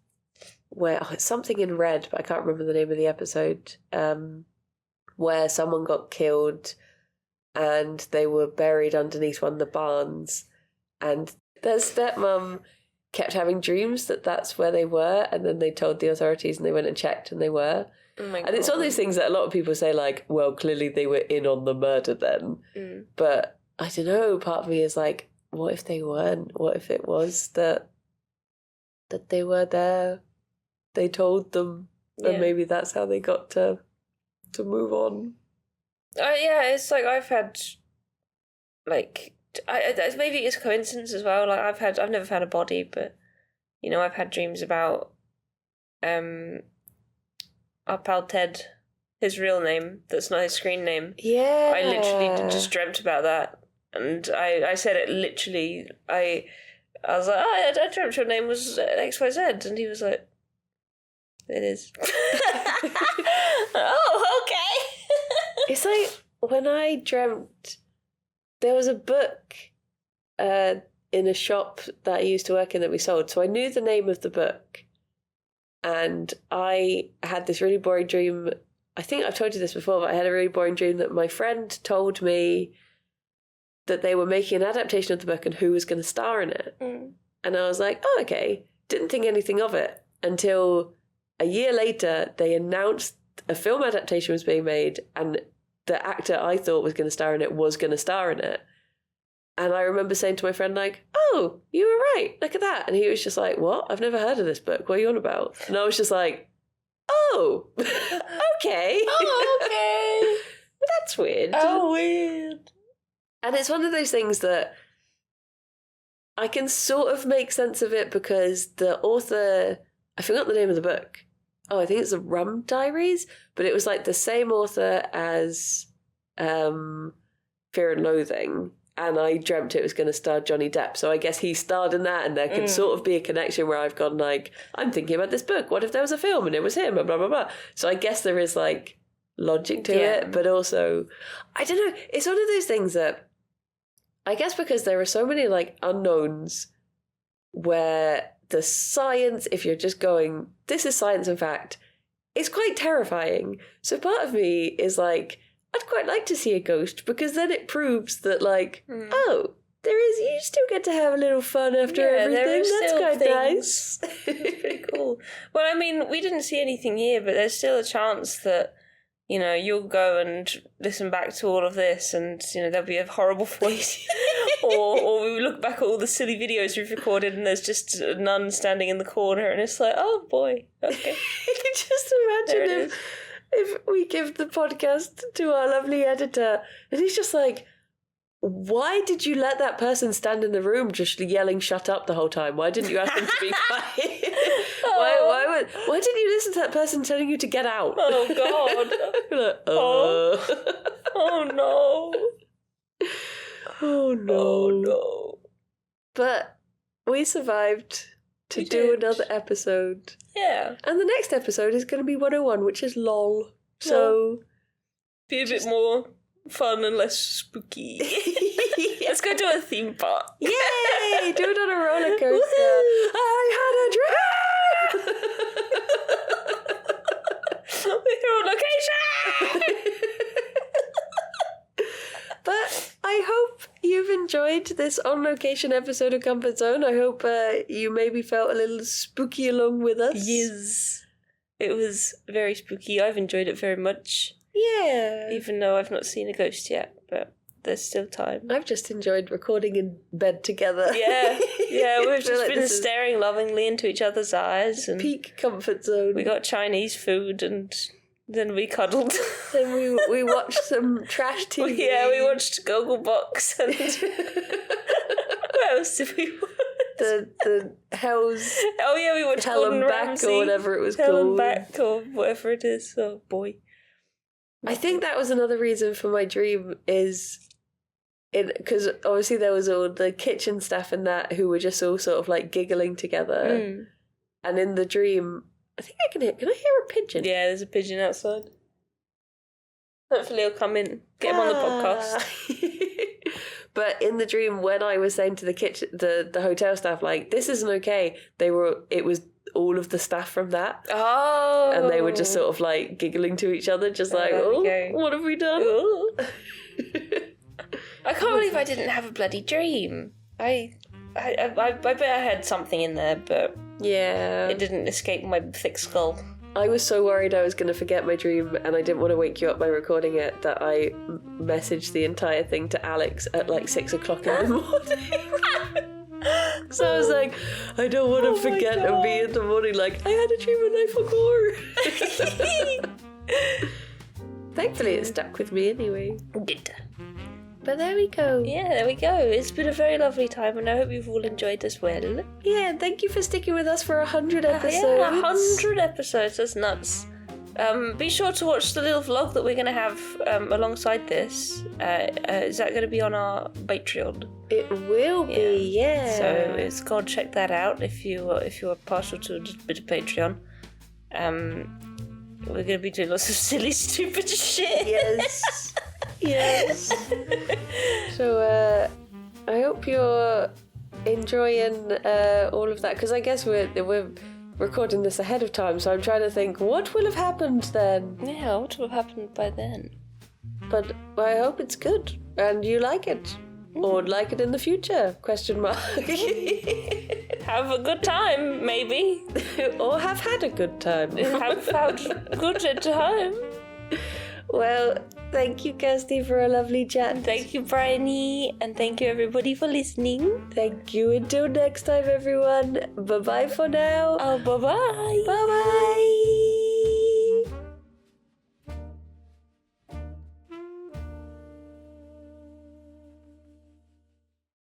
Speaker 1: where it's something in red, but I can't remember the name of the episode, where someone got killed and they were buried underneath one of the barns, and their stepmom kept having dreams that that's where they were, and then they told the authorities and they went and checked and they were.
Speaker 3: Oh my God.
Speaker 1: And it's one of those things that a lot of people say like, well, clearly they were in on the murder then. But I don't know, part of me is like, what if they weren't? What if it was that they were there? They told them, and maybe that's how they got to move on.
Speaker 3: Yeah, it's like I've had, like, maybe it's coincidence as well. Like I've never found a body, but you know, I've had dreams about our pal Ted, his real name. That's not his screen name.
Speaker 1: Yeah,
Speaker 3: I literally just dreamt about that, and I said it literally. I was like, oh, I dreamt your name was XYZ, and he was like, it is. Oh, okay.
Speaker 1: It's like when I dreamt, there was a book in a shop that I used to work in that we sold. So I knew the name of the book. And I had this really boring dream. I think I've told you this before, but I had a really boring dream that my friend told me that they were making an adaptation of the book and who was going to star in it. And I was like, oh, okay. Didn't think anything of it until a year later, they announced a film adaptation was being made and the actor I thought was going to star in it was going to star in it. And I remember saying to my friend, like, oh, you were right. Look at that. And he was just like, what? I've never heard of this book. What are you on about? And I was just like, oh, okay.
Speaker 3: Oh, okay.
Speaker 1: That's weird.
Speaker 3: Oh, weird.
Speaker 1: And it's one of those things that I can sort of make sense of it because the author, I forgot the name of the book. Oh, I think it's the Rum Diaries, but it was like the same author as Fear and Loathing, and I dreamt it was going to star Johnny Depp. So I guess he starred in that, and there can sort of be a connection where I've gone like, I'm thinking about this book. What if there was a film and it was him? And blah blah blah. So I guess there is like logic to it, but also I don't know. It's one of those things that I guess because there are so many like unknowns where the science, if you're just going, this is science and fact, it's quite terrifying. So part of me is like, I'd quite like to see a ghost because then it proves that like, oh, there is, you still get to have a little fun after everything. That's quite nice.
Speaker 3: That's pretty cool. Well, I mean, we didn't see anything here, but there's still a chance that, you know, you'll go and listen back to all of this and, you know, there'll be a horrible voice. or we look back at all the silly videos we've recorded and there's just a nun standing in the corner and it's like, oh boy, okay.
Speaker 1: Just imagine if we give the podcast to our lovely editor and he's just like, why did you let that person stand in the room just yelling "shut up" the whole time? Why didn't you ask them to be quiet? Why didn't you listen to that person telling you to get out?
Speaker 3: Oh God.
Speaker 1: Like,
Speaker 3: Oh no.
Speaker 1: oh no.
Speaker 3: Oh no.
Speaker 1: But we survived to
Speaker 3: We
Speaker 1: do
Speaker 3: did.
Speaker 1: another episode.
Speaker 3: Yeah.
Speaker 1: And the next episode is going to be 101, which is LOL. So,
Speaker 3: Be a bit more fun and less spooky. Let's go do a theme park.
Speaker 1: yay! Do it on a roller coaster. I had a dream!
Speaker 3: We're on location!
Speaker 1: But I hope you've enjoyed this on-location episode of Comfort Zone. I hope you maybe felt a little spooky along with us.
Speaker 3: Yes. It was very spooky. I've enjoyed it very much.
Speaker 1: Yeah.
Speaker 3: Even though I've not seen a ghost yet, but there's still time.
Speaker 1: I've just enjoyed recording in bed together.
Speaker 3: Yeah,
Speaker 1: I
Speaker 3: we've
Speaker 1: feel
Speaker 3: just
Speaker 1: like
Speaker 3: been
Speaker 1: this is
Speaker 3: staring lovingly into each other's eyes, and
Speaker 1: peak Comfort Zone.
Speaker 3: we got Chinese food, and then we cuddled.
Speaker 1: Then we watched some trash TV.
Speaker 3: We watched Gogglebox, and what else did we watch?
Speaker 1: the Hell's
Speaker 3: Oh yeah, we watched
Speaker 1: Hell
Speaker 3: Gordon
Speaker 1: and Back
Speaker 3: Ramsay.
Speaker 1: or whatever it was
Speaker 3: Hell and
Speaker 1: called.
Speaker 3: Back or whatever it is. Oh boy.
Speaker 1: I think that was another reason for my dream is because obviously there was all the kitchen staff and that who were just all sort of like giggling together.
Speaker 3: Mm.
Speaker 1: And in the dream, I think can I hear a pigeon?
Speaker 3: Yeah, there's a pigeon outside. Hopefully he'll come in. Get him on the podcast.
Speaker 1: But in the dream, when I was saying to the the hotel staff, like, this isn't okay, it was all of the staff from that.
Speaker 3: Oh.
Speaker 1: And they were just sort of like giggling to each other, just like,
Speaker 3: there we
Speaker 1: oh,
Speaker 3: go.
Speaker 1: what have we done?
Speaker 3: Ooh. I can't believe I didn't have a bloody dream. I bet I had something in there, but
Speaker 1: Yeah.
Speaker 3: it didn't escape my thick skull.
Speaker 1: I was so worried I was going to forget my dream and I didn't want to wake you up by recording it that I messaged the entire thing to Alex at like 6 o'clock in the morning. So I was like, I don't want to forget and be in the morning like, I had a dream and I forgot. Thankfully it stuck with me anyway.
Speaker 3: Did.
Speaker 1: But there we go.
Speaker 3: Yeah, there we go. It's been a very lovely time, and I hope you've all enjoyed as well.
Speaker 1: Yeah, and thank you for sticking with us for 100 episodes.
Speaker 3: Yeah, 100 episodes. That's nuts. Be sure to watch the little vlog that we're going to have alongside this. Is that going to be on our Patreon?
Speaker 1: It will be, yeah.
Speaker 3: So go and check that out if you are partial to a little bit of Patreon. We're going to be doing lots of silly, stupid shit.
Speaker 1: Yes. Yes. So I hope you're enjoying all of that, because I guess we're recording this ahead of time, so I'm trying to think what will have happened then.
Speaker 3: Yeah, what will have happened by then?
Speaker 1: But I hope it's good and you like it, or like it in the future? Question mark.
Speaker 3: Have a good time, maybe.
Speaker 1: Or have had a good time.
Speaker 3: Have had good time.
Speaker 1: Well, thank you, Kirsty, for a lovely chat.
Speaker 3: Thank you, Bryony, and thank you everybody for listening.
Speaker 1: Thank you. Until next time, everyone. Bye-bye for now.
Speaker 3: Oh, bye-bye.
Speaker 1: Bye-bye.